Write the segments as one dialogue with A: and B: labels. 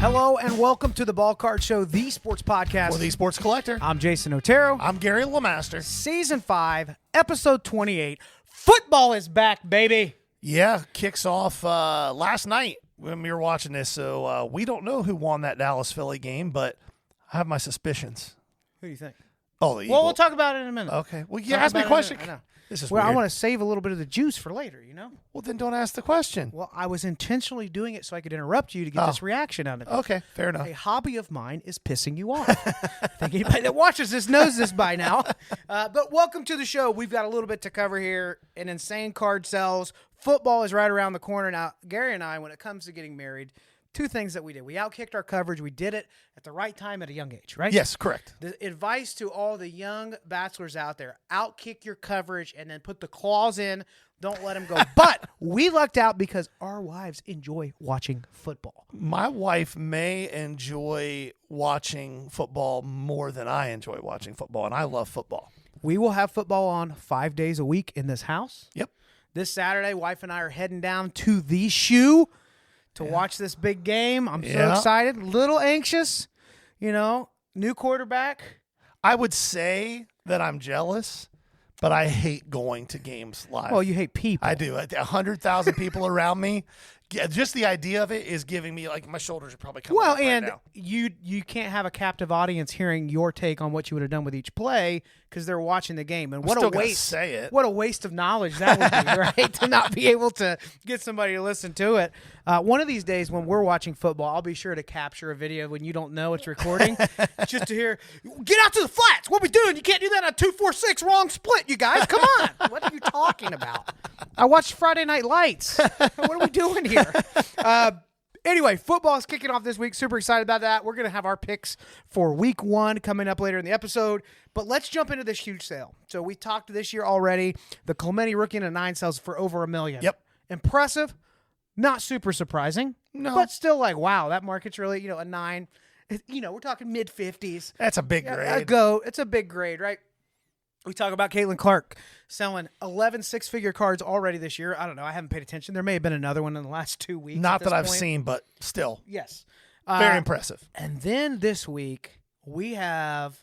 A: Hello and welcome to the Ball Card Show, the sports podcast.
B: For the Sports Collector.
A: I'm Jason Otero.
B: I'm Gary LeMaster.
A: Season 5, episode 28. Football is back, baby.
B: Yeah, kicks off last night when we were watching this. So we don't know who won that Dallas-Philly game, but I have my suspicions.
A: Who do you think?
B: Oh, the
A: Well,
B: Eagles.
A: we'll talk about it in a minute.
B: Okay. Well, you asked me a question.
A: I know.
B: This is
A: Well,
B: weird.
A: I want to save a little bit of the juice for later, you know?
B: Well, then don't ask the question.
A: Well, I was intentionally doing it so I could interrupt you to get this reaction out of you.
B: Okay, fair enough.
A: A hobby of mine is pissing you off. I think anybody that watches this knows this by now. But welcome to the show. We've got a little bit to cover here. An insane card sells. Football is right around the corner. Now, Gary and I, when it comes to getting married, two things that we did. We outkicked our coverage. We did it at the right time at a young age, right?
B: Yes, correct.
A: The advice to all the young bachelors out there, outkick your coverage and then put the claws in. Don't let them go. But we lucked out because our wives enjoy watching football.
B: My wife may enjoy watching football more than I enjoy watching football, and I love football.
A: We will have football on 5 days a week in this house.
B: Yep.
A: This Saturday, wife and I are heading down to the Shoe to watch this big game. I'm so excited. Little anxious, you know, new quarterback.
B: I would say that I'm jealous, but I hate going to games live.
A: Well, you hate people.
B: I do. 100,000 people around me. Yeah, just the idea of it is giving me, like, my shoulders are probably coming up right
A: and
B: now.
A: you can't have a captive audience hearing your take on what you would have done with each play because they're watching the game. And what
B: still
A: a
B: gonna
A: waste!
B: say it.
A: What a waste of knowledge that would be, right? To not be able to get somebody to listen to it. One of these days when we're watching football, I'll be sure to capture a video when you don't know it's recording, just to hear, "Get out to the flats! What are we doing? You can't do that on 2-4-6 wrong split, you guys! Come on! What are you talking about? I watched Friday Night Lights. What are we doing here?" Anyway, football is kicking off this week. Super excited about that. We're going to have our picks for week 1 coming up later in the episode. But let's jump into this huge sale. So we talked this year already. The Clemente rookie in a 9 sells for over $1 million.
B: Yep.
A: Impressive. Not super surprising.
B: No.
A: But still like, wow, that market's really, a 9. We're talking mid-50s.
B: That's a big grade.
A: A go. It's a big grade, right? We talk about Caitlin Clark selling 11 six-figure cards already this year. I don't know. I haven't paid attention. There may have been another one in the last 2 weeks.
B: Not that I've
A: point.
B: seen, but still.
A: Yes.
B: Very impressive.
A: And then this week, we have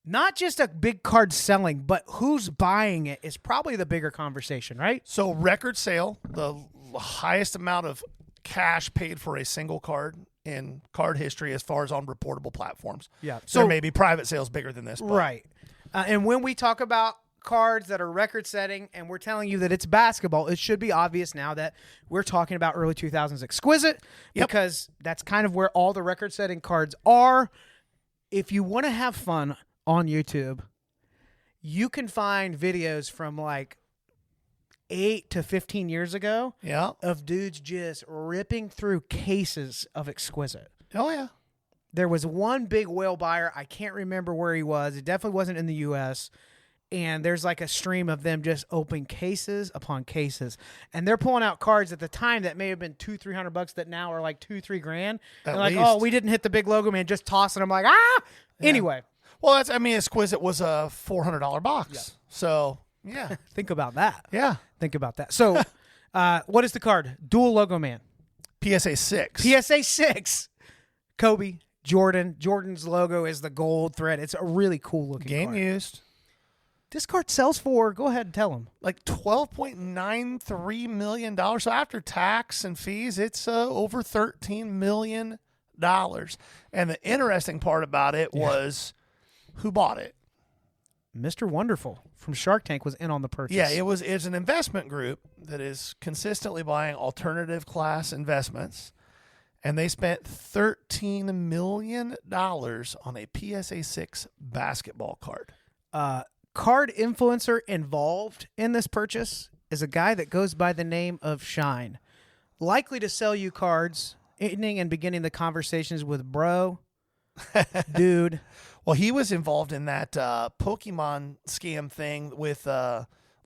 A: not just a big card selling, but who's buying it is probably the bigger conversation, right?
B: So record sale, the highest amount of cash paid for a single card in card history as far as on reportable platforms.
A: Yeah.
B: So there may be private sales bigger than this. But
A: Right. And when we talk about cards that are record-setting and we're telling you that it's basketball, it should be obvious now that we're talking about early 2000s exquisite because that's kind of where all the record-setting cards are. If you want to have fun on YouTube, you can find videos from like 8 to 15 years ago of dudes just ripping through cases of exquisite.
B: Oh, yeah.
A: There was one big whale buyer. I can't remember where he was. It definitely wasn't in the U.S., and there's like a stream of them just opening cases upon cases. And they're pulling out cards at the time that may have been $200-$300 that now are like $2-3 grand.
B: At
A: They're like,
B: least.
A: oh, we didn't hit the big logo, man. Just tossing them like, ah! Yeah. Anyway.
B: Well, Exquisite was a $400 box. Yeah. So, yeah.
A: Think about that.
B: Yeah.
A: Think about that. So, what is the card? Dual logo man.
B: PSA 6.
A: PSA 6. Kobe. Jordan's logo is the gold thread. It's a really cool looking
B: Game
A: card.
B: used.
A: This card sells for, go ahead and tell them.
B: Like $12.93 million. So after tax and fees, it's over $13 million. And the interesting part about it was who bought it.
A: Mr. Wonderful from Shark Tank was in on the purchase.
B: Yeah, it's an investment group that is consistently buying alternative class investments. And they spent $13 million on a PSA 6 basketball card.
A: Card influencer involved in this purchase is a guy that goes by the name of Shine. Likely to sell you cards, ending and beginning the conversations with bro, dude.
B: Well, he was involved in that Pokemon scam thing with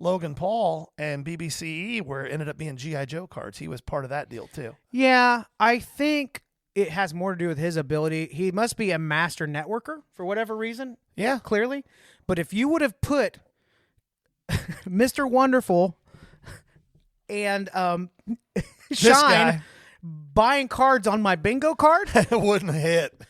B: Logan Paul and BBCE where it ended up being G.I. Joe cards. He was part of that deal too.
A: Yeah, I think it has more to do with his ability. He must be a master networker for whatever reason.
B: Yeah.
A: Clearly. But if you would have put Mr. Wonderful and Shine buying cards on my bingo card,
B: It wouldn't hit.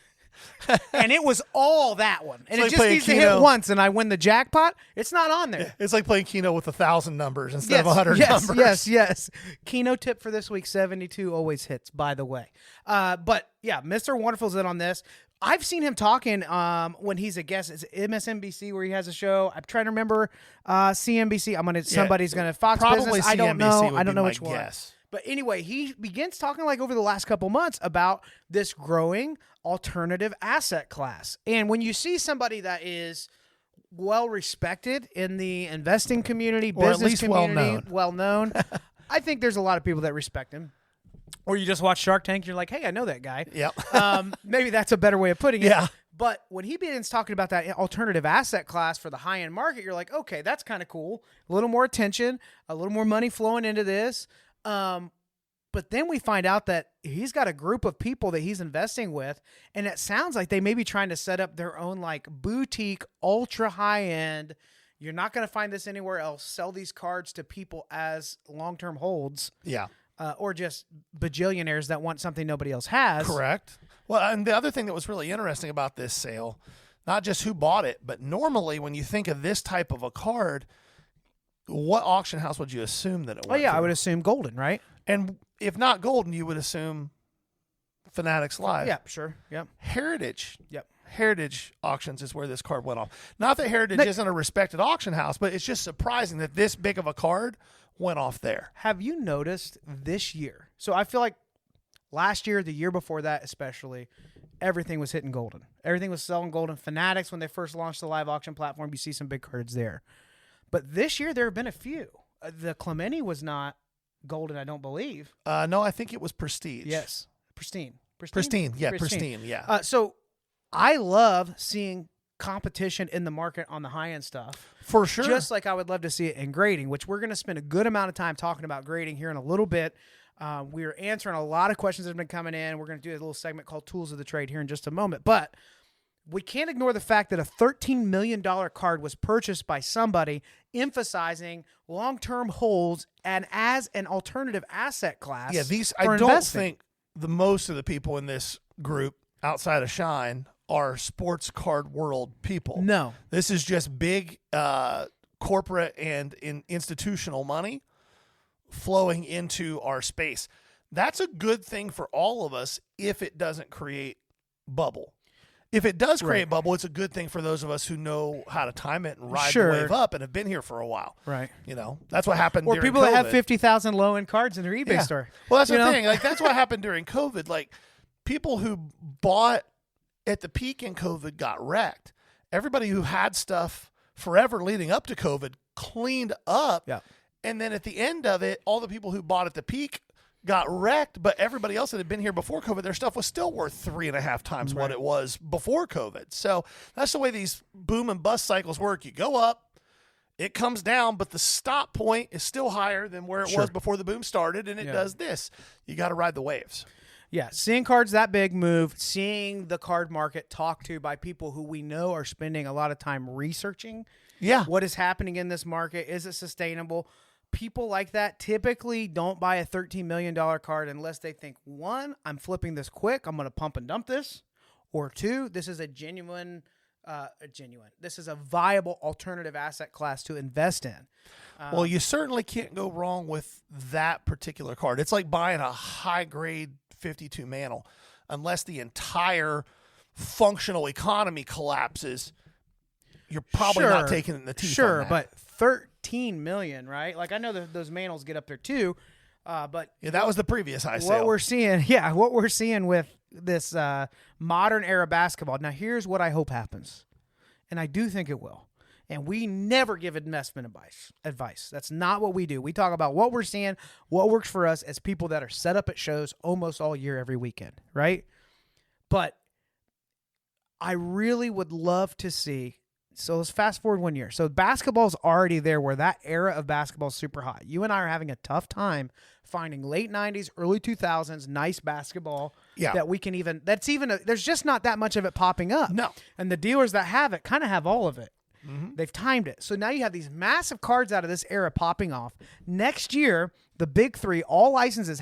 A: and it was all that one. And
B: like
A: it just
B: playing
A: needs to hit
B: Keno.
A: once, and I win the jackpot. It's not on there.
B: It's like playing Keno with 1,000 numbers instead of 100
A: yes,
B: numbers.
A: Yes. Keno tip for this week: 72 always hits. By the way, but yeah, Mr. Wonderful's in on this. I've seen him talking when he's a guest. It's MSNBC where he has a show. I'm trying to remember CNBC. Somebody's gonna Fox
B: Probably
A: Business. I don't
B: CNBC
A: know.
B: would
A: I don't
B: be
A: know
B: my
A: which one.
B: guess.
A: But anyway, he begins talking like over the last couple months about this growing alternative asset class. And when you see somebody that is well respected in the investing community,
B: Or at
A: business
B: least
A: community,
B: well-known.
A: well known, I think there's a lot of people that respect him. Or you just watch Shark Tank, and you're like, hey, I know that guy.
B: Yep.
A: Maybe that's a better way of putting it.
B: Yeah.
A: But when he begins talking about that alternative asset class for the high-end market, you're like, okay, that's kind of cool. A little more attention, a little more money flowing into this. But then we find out that he's got a group of people that he's investing with, and it sounds like they may be trying to set up their own like boutique, ultra high-end. You're not going to find this anywhere else. Sell these cards to people as long-term holds.
B: Yeah.
A: Or just bajillionaires that want something nobody else has.
B: Correct. Well, and the other thing that was really interesting about this sale, not just who bought it, but normally when you think of this type of a card, what auction house would you assume that it
A: Oh,
B: went
A: yeah, I
B: through?
A: would assume Golden, right?
B: And if not Golden, you would assume Fanatics Live.
A: Yeah, sure. Yep.
B: Heritage.
A: Yep.
B: Heritage Auctions is where this card went off. Not that Heritage isn't a respected auction house, but it's just surprising that this big of a card went off there.
A: Have you noticed this year? So I feel like last year, the year before that especially, everything was hitting Golden. Everything was selling Golden. Fanatics, when they first launched the live auction platform, you see some big cards there. But this year, there have been a few. The Clemente was not Golden, I don't believe.
B: No, I think it was Prestige.
A: Yes. Pristine.
B: Pristine. Yeah, Pristine. Yeah.
A: So I love seeing competition in the market on the high-end stuff.
B: For sure.
A: Just like I would love to see it in grading, which we're going to spend a good amount of time talking about grading here in a little bit. We're answering a lot of questions that have been coming in. We're going to do a little segment called Tools of the Trade here in just a moment. But we can't ignore the fact that a $13 million card was purchased by somebody emphasizing long-term holds and as an alternative asset class.
B: Yeah, I
A: for
B: don't
A: investing.
B: think the most of the people in this group outside of Shine are sports card world people.
A: No.
B: This is just big corporate and institutional money flowing into our space. That's a good thing for all of us if it doesn't create bubble. If it does create bubble, it's a good thing for those of us who know how to time it and ride the wave up and have been here for a while.
A: Right.
B: You know, that's what happened
A: Or
B: during
A: people that have
B: COVID.
A: 50,000 low-end cards in their eBay store.
B: Well, that's
A: You
B: the
A: know?
B: thing. Like, that's what happened during COVID. Like, people who bought at the peak in COVID got wrecked. Everybody who had stuff forever leading up to COVID cleaned up.
A: Yeah.
B: And then at the end of it, all the people who bought at the peak got wrecked, but everybody else that had been here before COVID, their stuff was still worth 3.5 times what it was before COVID. So that's the way these boom and bust cycles work. You go up, it comes down, but the stop point is still higher than where it was before the boom started, and it does this. You got to ride the waves.
A: Yeah, seeing cards that big move, seeing the card market talked to by people who we know are spending a lot of time researching what is happening in this market. Is it sustainable? People like that typically don't buy a $13 million card unless they think, one, I'm flipping this quick, I'm going to pump and dump this, or two, this is a this is a viable alternative asset class to invest in.
B: Well, you certainly can't go wrong with that particular card. It's like buying a high-grade 52 Mantle. Unless the entire functional economy collapses, you're probably not taking it in the teeth.
A: Sure,
B: on that.
A: but 13 million, right? Like I know that those Mantles get up there too, but
B: yeah, that was the previous high sale.
A: what we're seeing with this modern era basketball. Now, here's what I hope happens, and I do think it will. And we never give investment advice. That's not what we do. We talk about what we're seeing, what works for us as people that are set up at shows almost all year, every weekend, right? But I really would love to see. So let's fast forward 1 year. So basketball's already there where that era of basketball is super hot. You and I are having a tough time finding late 90s, early 2000s nice basketball that we can even – there's just not that much of it popping up.
B: No.
A: And the dealers that have it kind of have all of it. Mm-hmm. They've timed it. So now you have these massive cards out of this era popping off. Next year, The big three, all licenses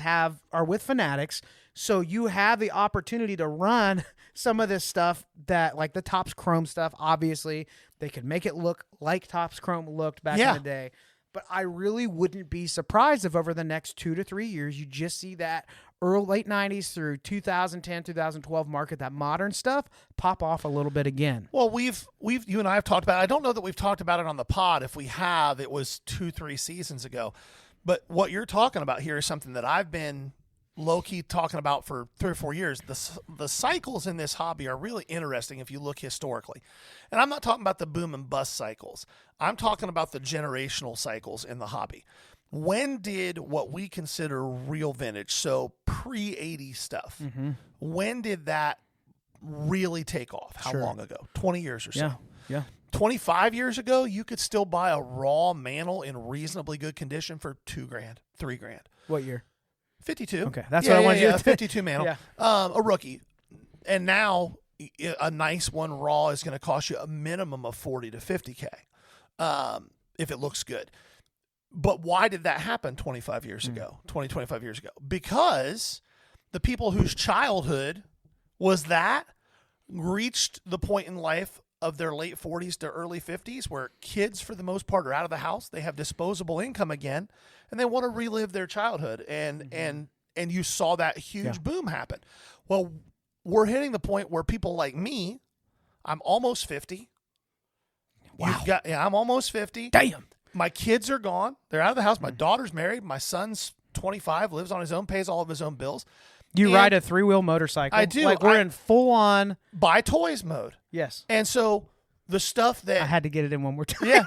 A: are with Fanatics. So you have the opportunity to run some of this stuff that, like the Topps Chrome stuff, obviously, they could make it look like Topps Chrome looked back in the day. But I really wouldn't be surprised if over the next 2 to 3 years, you just see that late 90s through 2010, 2012 market, that modern stuff, pop off a little bit again.
B: Well, you and I have talked about it. I don't know that we've talked about it on the pod. If we have, it was 2-3 seasons ago. But what you're talking about here is something that I've been low-key talking about for 3 or 4 years. The cycles in this hobby are really interesting if you look historically. And I'm not talking about the boom and bust cycles. I'm talking about the generational cycles in the hobby. When did what we consider real vintage, so pre-80 stuff, when did that really take off? How long ago? 20 years or so.
A: Yeah.
B: 25 years ago, you could still buy a raw Mantle in reasonably good condition for $2,000, $3,000.
A: What year?
B: 52.
A: Okay, that's what I wanted you to
B: 52 Mantle. A rookie. And now a nice one raw is going to cost you a minimum of 40 to 50K if it looks good. But why did that happen 25 years ago, 25 years ago? Because the people whose childhood was that reached the point in life of their late 40s to early 50s where kids, for the most part, are out of the house. They have disposable income again, and they want to relive their childhood. And you saw that huge boom happen. Well, we're hitting the point where people like me, I'm almost 50.
A: Wow.
B: I'm almost 50.
A: Damn.
B: My kids are gone. They're out of the house. My daughter's married. My son's 25, lives on his own, pays all of his own bills.
A: You ride a 3-wheel motorcycle.
B: I do.
A: Like we're in full on
B: buy toys mode.
A: Yes.
B: And so the stuff that
A: I had to get it in one more time.
B: yeah,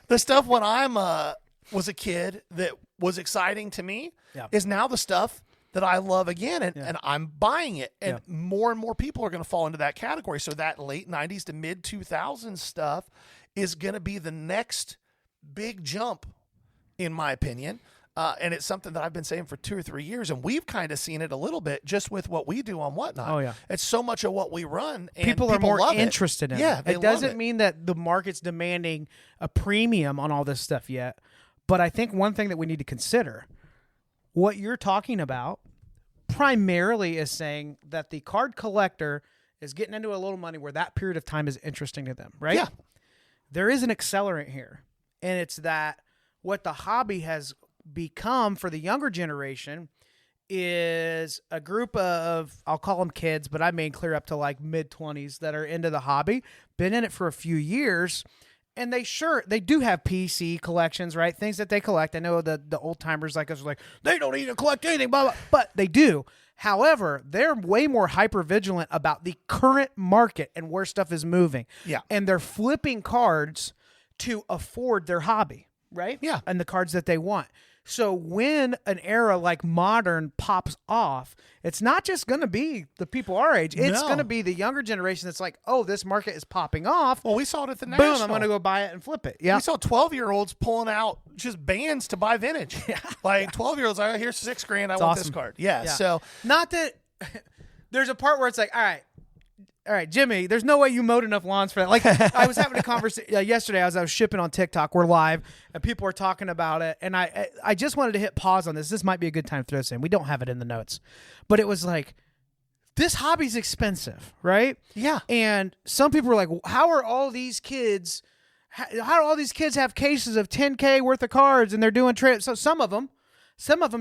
B: the stuff when I'm was a kid that was exciting to me is now the stuff that I love again, and I'm buying it. And more and more people are going to fall into that category. So that late 90s to mid 2000s stuff is going to be the next big jump, in my opinion. And it's something that I've been saying for 2 or 3 years, and we've kind of seen it a little bit just with what we do on Whatnot.
A: Oh, yeah.
B: It's so much of what we run, and
A: people are more
B: love
A: interested in it.
B: Yeah,
A: it doesn't mean that the market's demanding a premium on all this stuff yet. But I think one thing that we need to consider, what you're talking about primarily is saying that the card collector is getting into a little money where that period of time is interesting to them, right?
B: Yeah.
A: There is an accelerant here, and it's that what the hobby has become for the younger generation is a group of, I'll call them kids, but I mean clear up to like mid-20s that are into the hobby, been in it for a few years, and they do have PC collections, right? Things that they collect. I know the old timers like us are like, they don't even collect anything, blah, blah, but they do. However, they're way more hyper vigilant about the current market and where stuff is moving.
B: Yeah.
A: And they're flipping cards to afford their hobby, right?
B: Yeah.
A: And the cards that they want. So when an era like modern pops off, it's not just going to be the people our age. It's going to be the younger generation that's like, oh, this market is popping off.
B: Well, we saw it at the National.
A: Boom, I'm going to go buy it and flip it. Yeah.
B: We saw 12-year-olds pulling out just bands to buy vintage. Like 12-year-olds, here's $6,000. I want this card. Yeah. So
A: not that there's a part where it's like, all right, Jimmy, there's no way you mowed enough lawns for that. Like, I was having a conversation yesterday as I was shipping on TikTok. We're live, and people were talking about it. And I just wanted to hit pause on this. This might be a good time to throw this in. We don't have it in the notes. But it was like, this hobby's expensive, right?
B: Yeah.
A: And some people were like, how do all these kids have cases of 10K worth of cards and they're doing trade? So some of them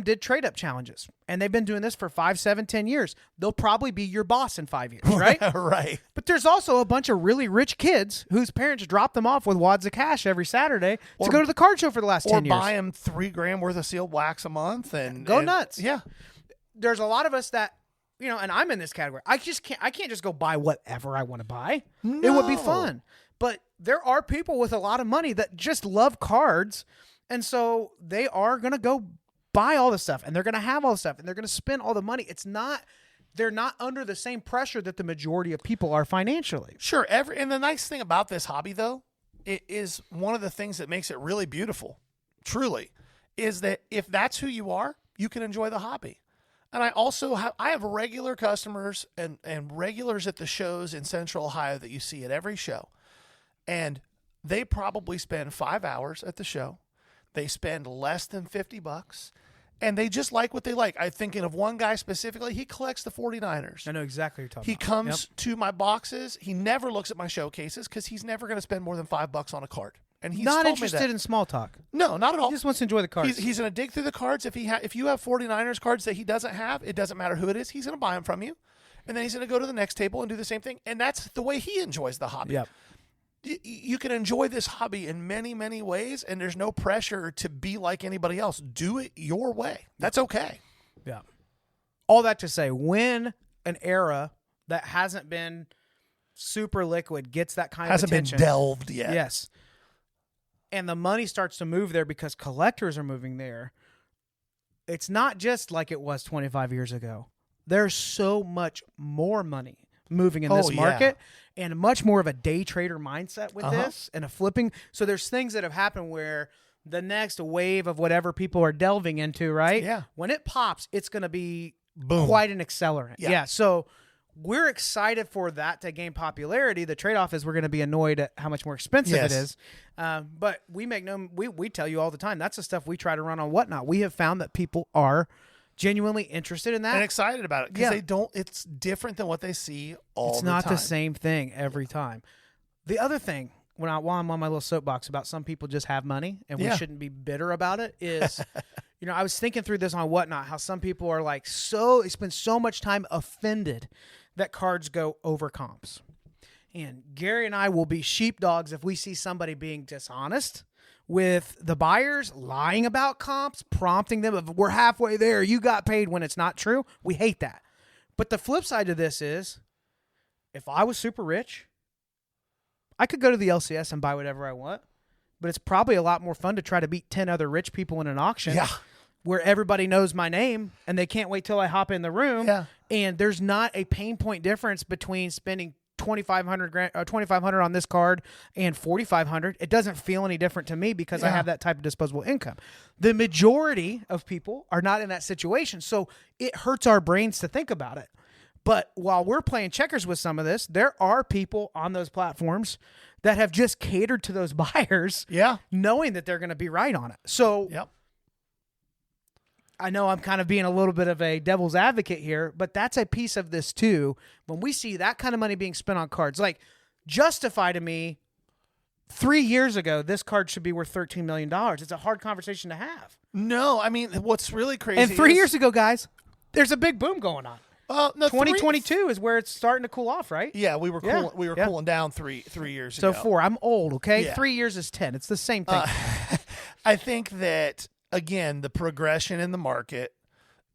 A: did trade-up challenges, and they've been doing this for 5, 7, 10 years. They'll probably be your boss in 5 years, right?
B: Right.
A: But there's also a bunch of really rich kids whose parents drop them off with wads of cash every Saturday to go to the card show for the last 10 years.
B: Or buy them $3,000 worth of sealed wax a month and
A: go nuts.
B: Yeah.
A: There's a lot of us that, and I'm in this category. I can't just go buy whatever I want to buy.
B: No.
A: It would be fun. But there are people with a lot of money that just love cards, and so they are going to go buy all the stuff, and they're going to have all the stuff, and they're going to spend all the money. They're not under the same pressure that the majority of people are financially.
B: Sure. And the nice thing about this hobby, though, it is one of the things that makes it really beautiful, truly, is that if that's who you are, you can enjoy the hobby. And I also have regular customers and regulars at the shows in Central Ohio that you see at every show, and they probably spend 5 hours at the show. They spend less than $50, and they just like what they like. I'm thinking of one guy specifically. He collects the 49ers.
A: I know exactly what you're talking
B: He
A: about.
B: comes to my boxes. He never looks at my showcases because he's never going to spend more than $5 on a card. And he's
A: Not
B: told me
A: interested
B: that.
A: in small talk.
B: No, not at all.
A: He just wants to enjoy the cards.
B: He's going to dig through the cards. If you have 49ers cards that he doesn't have, it doesn't matter who it is. He's going to buy them from you. And then he's going to go to the next table and do the same thing. And that's the way he enjoys the hobby.
A: Yep.
B: You can enjoy this hobby in many, many ways, and there's no pressure to be like anybody else. Do it your way. That's okay.
A: Yeah. All that to say, when an era that hasn't been super liquid gets that kind
B: Hasn't
A: of attention.
B: been delved yet.
A: Yes. And the money starts to move there because collectors are moving there. It's not just like it was 25 years ago. There's so much more money moving in this market and much more of a day trader mindset with this and a flipping. So there's things that have happened where the next wave of whatever people are delving into, right?
B: Yeah.
A: When it pops, it's going to be
B: Boom.
A: quite an accelerant.
B: Yeah.
A: Yeah. So we're excited for that to gain popularity. The trade-off is we're going to be annoyed at how much more expensive
B: Yes.
A: it is. But we we tell you all the time, that's the stuff we try to run on Whatnot. We have found that people are genuinely interested in that.
B: And excited about it because
A: Yeah.
B: it's different than what they see all
A: It's
B: the
A: not
B: time.
A: the same thing every time. The other thing, while I'm on my little soapbox about some people just have money and we
B: Yeah.
A: shouldn't be bitter about it, is, I was thinking through this on Whatnot, how some people are like they spend so much time offended that cards go over comps. And Gary and I will be sheepdogs if we see somebody being dishonest with the buyers, lying about comps, prompting them of we're halfway there, you got paid when it's not true. We hate that. But the flip side to this is, if I was super rich, I could go to the LCS and buy whatever I want, but it's probably a lot more fun to try to beat 10 other rich people in an auction where everybody knows my name and they can't wait till I hop in the room.
B: Yeah.
A: And there's not a pain point difference between spending $2,500 on this card and $4,500. It doesn't feel any different to me because I have that type of disposable income. The majority of people are not in that situation, so it hurts our brains to think about it. But while we're playing checkers with some of this, there are people on those platforms that have just catered to those buyers, knowing that they're going to be right on it. So I know I'm kind of being a little bit of a devil's advocate here, but that's a piece of this too. When we see that kind of money being spent on cards, like justify to me 3 years ago, this card should be worth $13 million. It's a hard conversation to have.
B: No, I mean, what's really crazy
A: And 3 years ago, guys, there's a big boom going on.
B: No,
A: 2022 is where it's starting to cool off, right?
B: Yeah, we were
A: Yeah.
B: cooling down three years
A: So
B: ago.
A: 4. I'm old, okay?
B: Yeah.
A: 3 years is 10. It's the same thing.
B: I think that, again, the progression in the market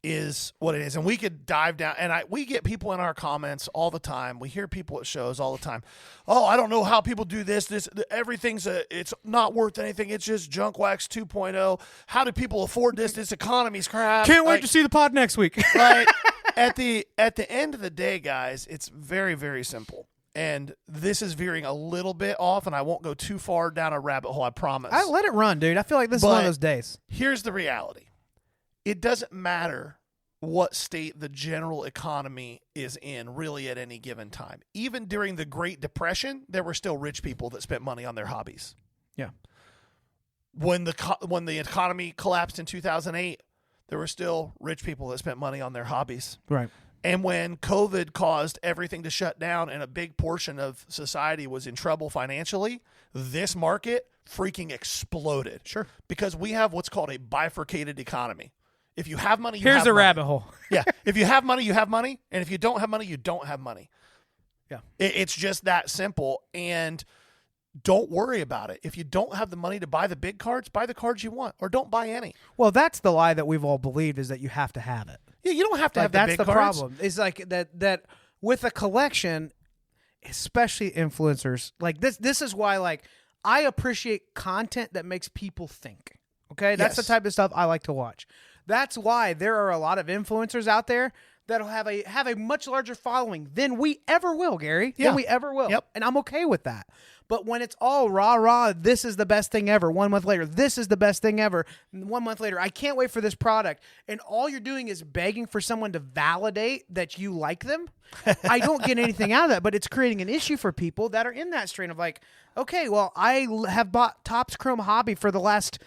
B: is what it is. And we could dive down, and we get people in our comments all the time. We hear people at shows all the time. Oh, I don't know how people do this. Everything's it's not worth anything. It's just junk wax 2.0. How do people afford this? This economy's crap.
A: Can't wait to see the pod next week.
B: Right. At the end of the day, guys, it's very, very simple. And this is veering a little bit off, and I won't go too far down a rabbit hole, I promise.
A: I let it run, dude. I feel like this is one of those days.
B: Here's the reality. It doesn't matter what state the general economy is in really at any given time. Even during the Great Depression, there were still rich people that spent money on their hobbies.
A: Yeah.
B: When the economy collapsed in 2008, there were still rich people that spent money on their hobbies.
A: Right.
B: And when COVID caused everything to shut down and a big portion of society was in trouble financially, this market freaking exploded.
A: Sure.
B: Because we have what's called a bifurcated economy. If you have money, you
A: Here's
B: have
A: the
B: money.
A: rabbit hole.
B: Yeah. If you have money, you have money. And if you don't have money, you don't have money.
A: Yeah.
B: It's just that simple. And don't worry about it. If you don't have the money to buy the big cards, buy the cards you want, or don't buy any.
A: Well, that's the lie that we've all believed, is that you have to have it.
B: Yeah, you don't have to
A: Like,
B: have the
A: that's
B: big
A: the
B: cards.
A: problem. It's like that with a collection, especially influencers, like this is why, like, I appreciate content that makes people think. Okay? That's the
B: Yes.
A: type of stuff I like to watch. That's why there are a lot of influencers out there that'll have a much larger following than we ever will, Gary.
B: Yeah.
A: Than we ever will.
B: Yep.
A: And I'm okay with that. But when it's all rah, this is the best thing ever. 1 month later, this is the best thing ever. 1 month later, I can't wait for this product. And all you're doing is begging for someone to validate that you like them. I don't get anything out of that, but it's creating an issue for people that are in that strain of like, okay, well, I have bought Topps Chrome Hobby for the last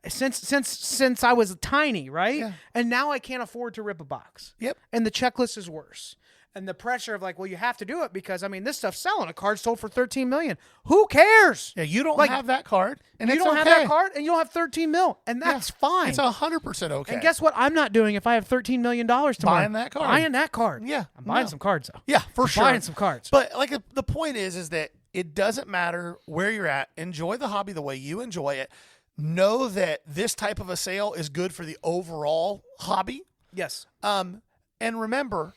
A: since I was tiny, right?
B: Yeah.
A: And now I can't afford to rip a box.
B: Yep.
A: And the checklist is worse. And the pressure of like, well, you have to do it because I mean, this stuff's selling. A card sold for $13 million. Who cares?
B: Yeah, you don't
A: Like,
B: have that card, and
A: You
B: it's
A: don't
B: okay.
A: have that card, and you don't have $13 million, and that's fine.
B: It's 100% okay.
A: And guess what? I'm not doing if I have $13 million tomorrow.
B: Buying that card.
A: Buying that card.
B: Yeah,
A: I'm buying
B: no.
A: some cards though.
B: Yeah, for sure.
A: Buying some cards.
B: But like the point is that it doesn't matter where you're at. Enjoy the hobby the way you enjoy it. Know that this type of a sale is good for the overall hobby.
A: Yes.
B: And remember,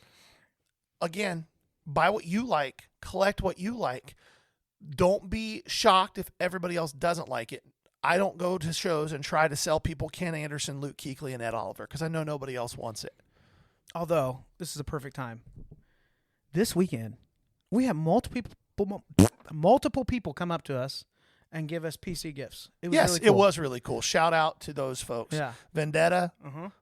B: again, buy what you like, collect what you like. Don't be shocked if everybody else doesn't like it. I don't go to shows and try to sell people Ken Anderson, Luke Kuechly, and Ed Oliver because I know nobody else wants it.
A: Although this is a perfect time. This weekend, we have multiple people come up to us and give us PC gifts. It was really cool.
B: It was really cool. Shout out to those folks.
A: Yeah.
B: Vendetta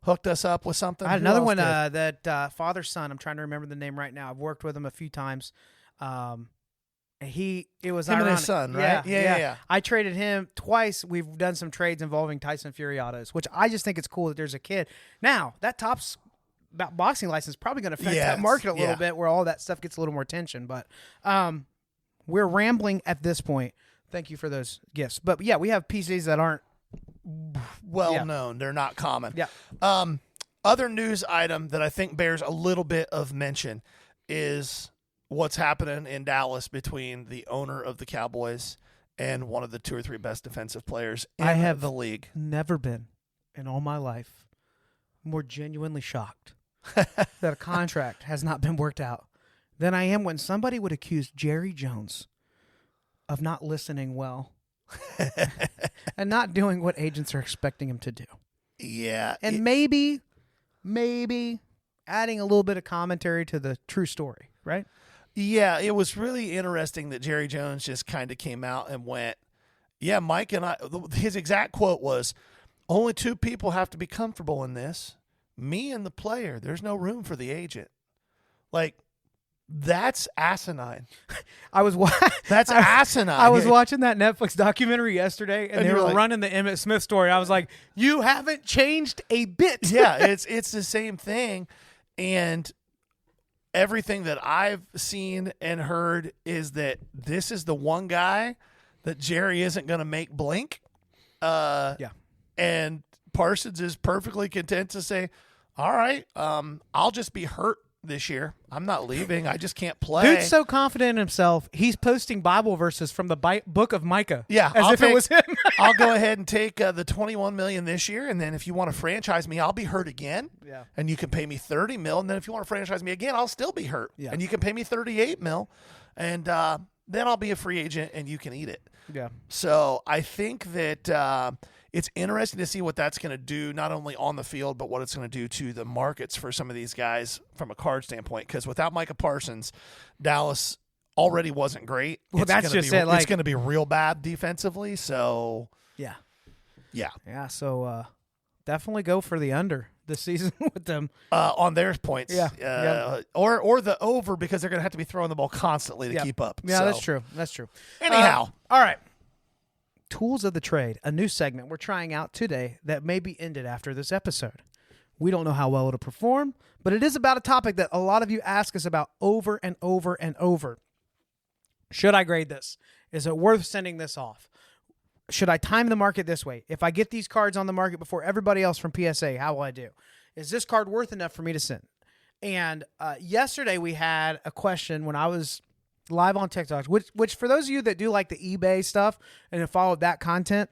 B: hooked us up with something.
A: I had
B: Who
A: another
B: else
A: one
B: did?
A: that father son. I'm trying to remember the name right now. I've worked with him a few times. And it was
B: Him and
A: ironic.
B: his son, right? Yeah.
A: I traded him twice. We've done some trades involving Tyson Fury autos, which I just think it's cool that there's a kid. Now, that Topps boxing license is probably going to affect that market a little bit where all that stuff gets a little more attention. But we're rambling at this point. Thank you for those gifts. But, yeah, we have PCs that aren't
B: well known. They're not common.
A: Yeah.
B: Other news item that I think bears a little bit of mention is what's happening in Dallas between the owner of the Cowboys and one of the 2 or 3 best defensive players in the league.
A: Never been in all my life more genuinely shocked that a contract has not been worked out than I am when somebody would accuse Jerry Jones of not listening well and not doing what agents are expecting him to do.
B: Yeah.
A: And maybe adding a little bit of commentary to the true story, right?
B: Yeah, it was really interesting that Jerry Jones just kind of came out and went, yeah, Mike and I, his exact quote was, only 2 people have to be comfortable in this, me and the player. There's no room for the agent. Like, that's asinine. That's asinine.
A: I was watching that Netflix documentary yesterday, and they were
B: like,
A: running the Emmitt Smith story. I was like, you haven't changed a bit.
B: Yeah, it's the same thing. And everything that I've seen and heard is that this is the one guy that Jerry isn't going to make blink.
A: Yeah.
B: And Parsons is perfectly content to say, all right, I'll just be hurt this year. I'm not leaving. I just can't play.
A: Dude's so confident in himself. He's posting Bible verses from the book of Micah.
B: Yeah,
A: as it was him.
B: I'll go ahead and take the $21 million this year, and then if you want to franchise me, I'll be hurt again.
A: Yeah.
B: And you can pay me $30 million. And then if you want to franchise me again, I'll still be hurt.
A: Yeah.
B: And you can pay me $38 million. And then I'll be a free agent, and you can eat it.
A: Yeah.
B: So I think that it's interesting to see what that's going to do, not only on the field, but what it's going to do to the markets for some of these guys from a card standpoint. Because without Micah Parsons, Dallas already wasn't great.
A: Well, that's just it.
B: It's going to be real bad defensively. So,
A: Yeah.
B: yeah.
A: Yeah. So definitely go for the under this season with them.
B: On their points.
A: Yeah.
B: Or the over, because they're going to have to be throwing the ball constantly to keep up.
A: Yeah,
B: So,
A: that's true. That's true.
B: Anyhow.
A: All right. Tools of the Trade, a new segment we're trying out today that may be ended after this episode. We don't know how well it'll perform, but it is about a topic that a lot of you ask us about over and over and over. Should I grade this? Is it worth sending this off? Should I time the market this way? If I get these cards on the market before everybody else from PSA, how will I do? Is this card worth enough for me to send? And yesterday we had a question when I was live on TikTok, which for those of you that do like the eBay stuff and have followed that content,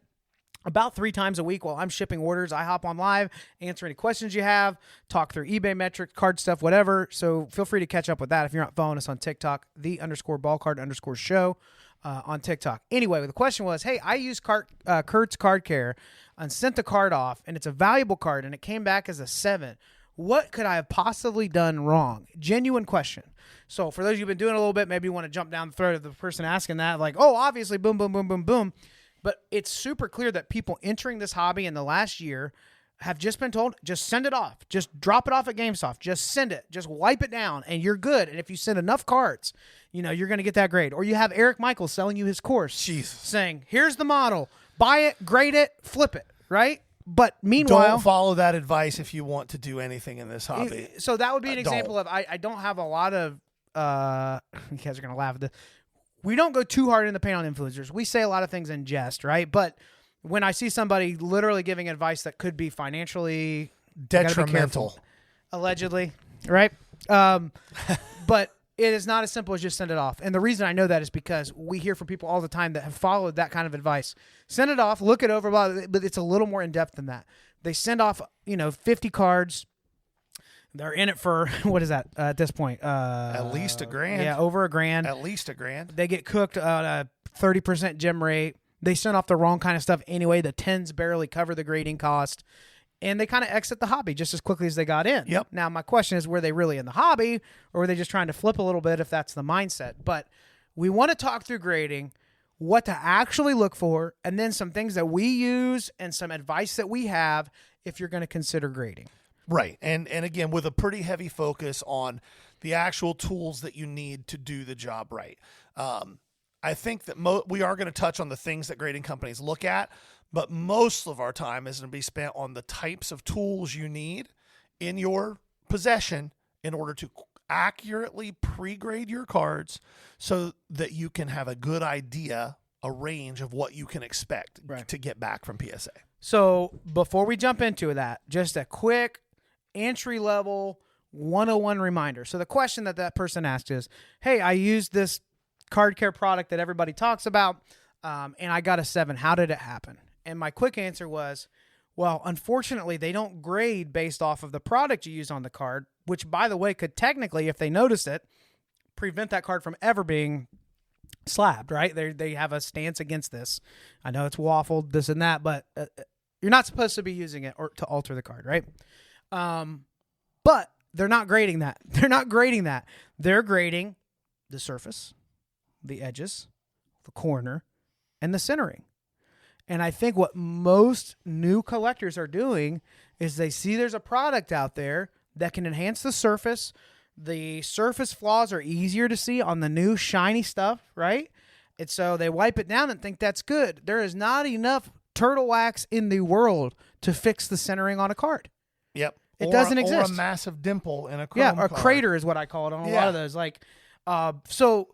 A: about 3 times a week while I'm shipping orders, I hop on live, answer any questions you have, talk through eBay metrics, card stuff, whatever. So feel free to catch up with that if you're not following us on TikTok, _ballcard_show on TikTok. Anyway, the question was, hey, I use Kurt's Card Care and sent the card off, and it's a valuable card, and it came back as a 7. what could I have possibly done wrong? Genuine question. So for those of you who've been doing it a little bit, maybe you want to jump down the throat of the person asking that, like, oh, obviously, boom, boom, boom, boom, boom. But it's super clear that people entering this hobby in the last year have just been told, just send it off. Just drop it off at GameStop. Just send it. Just wipe it down, and you're good. And if you send enough cards, you're going to get that grade. Or you have Eric Michaels selling you his course, saying, here's the model. Buy it, grade it, flip it, right? But meanwhile,
B: don't follow that advice if you want to do anything in this hobby.
A: So that would be an example of I don't have a lot of you guys are gonna laugh at this. We don't go too hard in the paint on influencers. We say a lot of things in jest, right? But when I see somebody literally giving advice that could be financially
B: detrimental,
A: allegedly, right? But it is not as simple as just send it off. And the reason I know that is because we hear from people all the time that have followed that kind of advice. Send it off, look it over, but it's a little more in depth than that. They send off, 50 cards. They're in it for, what is that at this point?
B: At least $1,000.
A: Yeah, over $1,000.
B: At least $1,000.
A: They get cooked at a 30% gem rate. They send off the wrong kind of stuff anyway. The 10s barely cover the grading cost. And they kind of exit the hobby just as quickly as they got in.
B: Yep.
A: Now, my question is, were they really in the hobby, or were they just trying to flip a little bit if that's the mindset? But we want to talk through grading, what to actually look for, and then some things that we use and some advice that we have if you're going to consider grading.
B: Right. And again, with a pretty heavy focus on the actual tools that you need to do the job right. I think that we are going to touch on the things that grading companies look at, but most of our time is going to be spent on the types of tools you need in your possession in order to accurately pre-grade your cards so that you can have a good idea, a range of what you can expect to get back from PSA.
A: So before we jump into that, just a quick entry-level 101 reminder. So the question that person asked is, hey, I used this card care product that everybody talks about, and I got a 7. How did it happen? And my quick answer was, well, unfortunately, they don't grade based off of the product you use on the card, which, by the way, could technically, if they notice it, prevent that card from ever being slabbed, right? They have a stance against this. I know it's waffled, this and that, but you're not supposed to be using it or to alter the card, right? But they're not grading that. They're not grading that. They're grading the surface, the edges, the corner, and the centering. And I think what most new collectors are doing is they see there's a product out there that can enhance the surface. The surface flaws are easier to see on the new shiny stuff, right? And so they wipe it down and think that's good. There is not enough turtle wax in the world to fix the centering on a card.
B: Yep.
A: It doesn't exist.
B: Or a massive dimple in a chrome
A: card. Crater is what I call it on a lot of those. So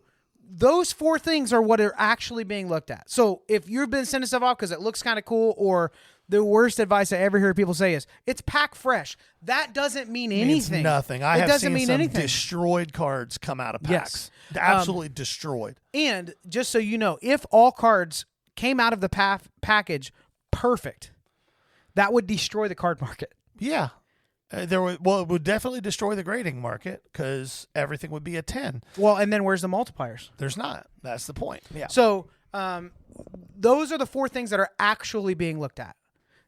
A: those 4 things are what are actually being looked at. So if you've been sending stuff off because it looks kind of cool, or the worst advice I ever hear people say is, it's pack fresh. That doesn't mean anything.
B: Means nothing. I have seen some destroyed cards come out of packs.
A: Yes.
B: Absolutely destroyed.
A: And just so you know, if all cards came out of the package perfect, that would destroy the card market.
B: Yeah. It would definitely destroy the grading market because everything would be a 10.
A: Well, and then where's the multipliers?
B: There's not. That's the point. Yeah.
A: So those are the 4 things that are actually being looked at.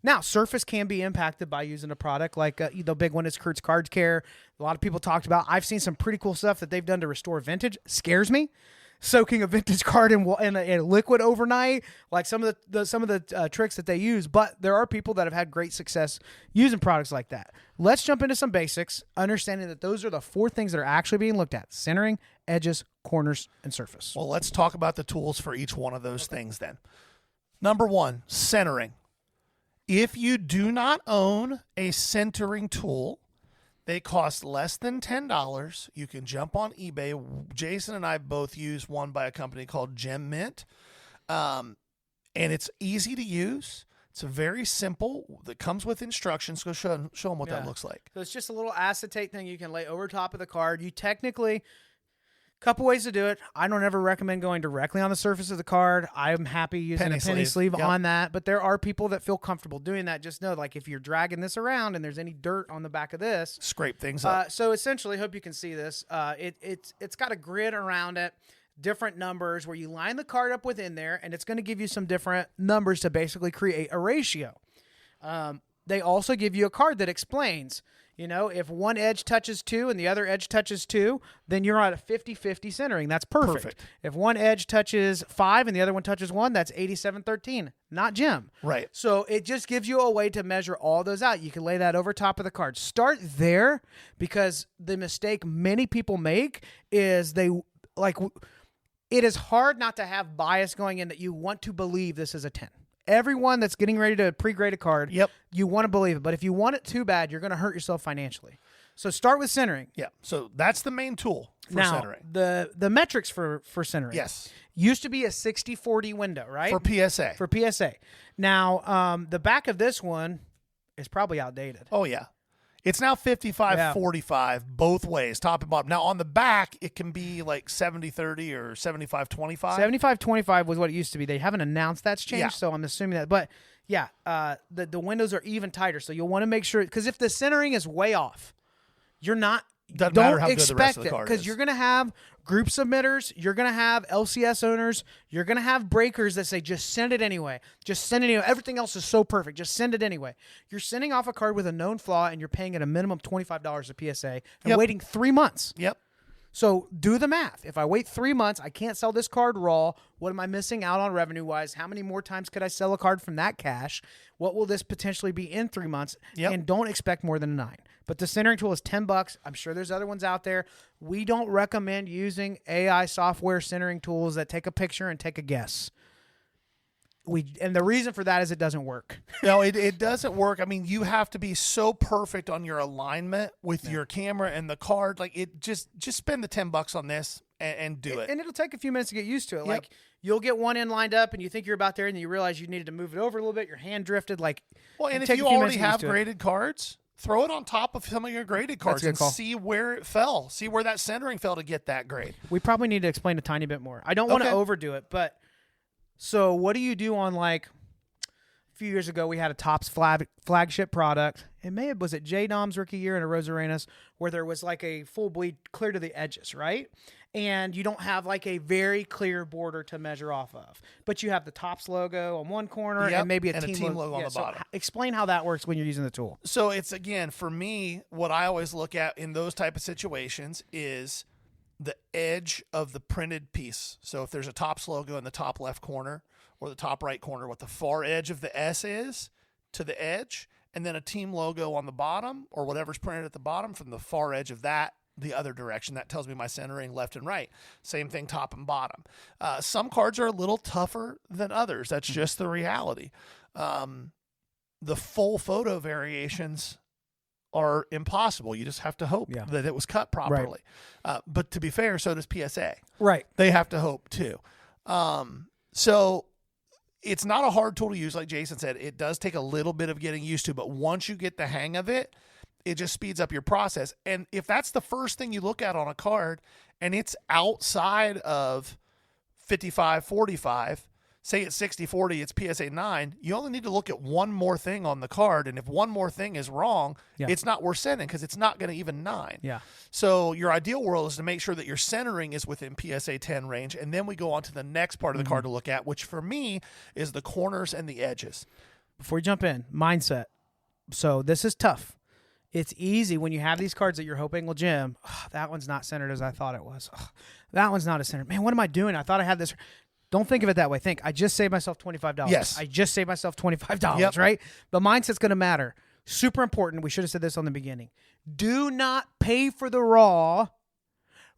A: Now, surface can be impacted by using a product like the big one is Kurt's Card Care. A lot of people talked about. I've seen some pretty cool stuff that they've done to restore vintage. Scares me. Soaking a vintage card in a liquid overnight, like some of the tricks that they use. But there are people that have had great success using products like that. Let's jump into some basics, understanding that those are the 4 things that are actually being looked at: centering, edges, corners, and surface.
B: Well, let's talk about the tools for each one of those things then. Number 1, centering. If you do not own a centering tool, they cost less than $10. You can jump on eBay. Jason and I both use one by a company called Gem Mint. And it's easy to use. It's a very simple. That comes with instructions. Go show them what that looks like.
A: So it's just a little acetate thing you can lay over top of the card. You technically... Couple ways to do it. I don't ever recommend going directly on the surface of the card. I'm happy using a penny sleeve on that, but there are people that feel comfortable doing that. Just know, like, if you're dragging this around and there's any dirt on the back of this,
B: scrape things up.
A: So essentially, hope you can see this. It's got a grid around it, different numbers where you line the card up within there, and it's going to give you some different numbers to basically create a ratio. They also give you a card that explains, You know, if one edge touches 2 and the other edge touches 2, then you're at a 50-50 centering. That's perfect. If one edge touches 5 and the other one touches 1, that's 87-13, not Jim.
B: Right.
A: So it just gives you a way to measure all those out. You can lay that over top of the card. Start there, because the mistake many people make is it is hard not to have bias going in that you want to believe this is a 10. Everyone that's getting ready to pre-grade a card, you want to believe it. But if you want it too bad, you're going to hurt yourself financially. So start with centering.
B: Yeah. So that's the main tool for centering.
A: The metrics for centering.
B: Yes.
A: Used to be a 60-40 window, right?
B: For PSA.
A: For PSA. Now, the back of this one is probably outdated.
B: Oh, yeah. It's now 55-45 both ways, top and bottom. Now, on the back, it can be like 70-30 or 75-25.
A: 75-25 was what it used to be. They haven't announced that's changed,
B: Yeah.
A: so I'm assuming that. But, yeah, the windows are even tighter, so you'll want to make sure. Because if the centering is way off, you're not –
B: Doesn't matter how good the
A: expect
B: rest of the
A: it,
B: card
A: because
B: is.
A: you're going to have group submitters, you're going to have LCS owners, you're going to have breakers that say just send it anyway. Just send it anyway. Everything else is so perfect. Just send it anyway. You're sending off a card with a known flaw, and you're paying at a minimum $25 a PSA and waiting 3 months.
B: Yep.
A: So do the math. If I wait 3 months, I can't sell this card raw. What am I missing out on revenue-wise? How many more times could I sell a card from that cash? What will this potentially be in 3 months?
B: Yep.
A: And don't expect more than a 9. But the centering tool is $10. I'm sure there's other ones out there. We don't recommend using AI software centering tools that take a picture and take a guess. And the reason for that is it doesn't work.
B: No, it doesn't work. I mean, you have to be so perfect on your alignment with your camera and the card. Like, it just spend the $10 on this and do it.
A: And it'll take a few minutes to get used to it. Yep. Like, you'll get one end lined up and you think you're about there, and then you realize you needed to move it over a little bit. Your hand drifted. Like,
B: well, and if you already have graded cards, throw it on top of some of your graded cards and see where it fell. See where that centering fell to get that grade.
A: We probably need to explain a tiny bit more. I don't want to overdo it, but so what do you do on, like, a few years ago we had a Topps flagship product. Was it J-Dom's rookie year in a Rosarenas, where there was like a full bleed clear to the edges, right? And you don't have like a very clear border to measure off of, but you have the Topps logo on one corner and maybe a team logo on the bottom. Explain how that works when you're using the tool.
B: So it's, again, for me, what I always look at in those type of situations is the edge of the printed piece. So if there's a Topps logo in the top left corner or the top right corner, what the far edge of the S is to the edge, and then a team logo on the bottom or whatever's printed at the bottom from the far edge of that the other direction. That tells me my centering left and right. Same thing, top and bottom. Some cards are a little tougher than others. That's just the reality. The full photo variations are impossible. You just have to hope that it was cut properly. Right. But to be fair, so does PSA.
A: Right.
B: They have to hope too. So it's not a hard tool to use. Like Jason said, it does take a little bit of getting used to, but once you get the hang of it, it just speeds up your process. And if that's the first thing you look at on a card and it's outside of 55-45, say it's 60-40, it's PSA 9, you only need to look at one more thing on the card. And if one more thing is wrong, it's not worth sending because it's not going to even 9.
A: Yeah.
B: So your ideal world is to make sure that your centering is within PSA 10 range. And then we go on to the next part of the card to look at, which for me is the corners and the edges.
A: Before we jump in, mindset. So this is tough. It's easy when you have these cards that you're hoping will Jim. Oh, that one's not centered as I thought it was. Oh, that one's not as centered. Man, what am I doing? I thought I had this. Don't think of it that way. Think, I just saved myself $25.
B: Yes.
A: I just saved myself $25, right? The mindset's going to matter. Super important. We should have said this on the beginning. Do not pay for the raw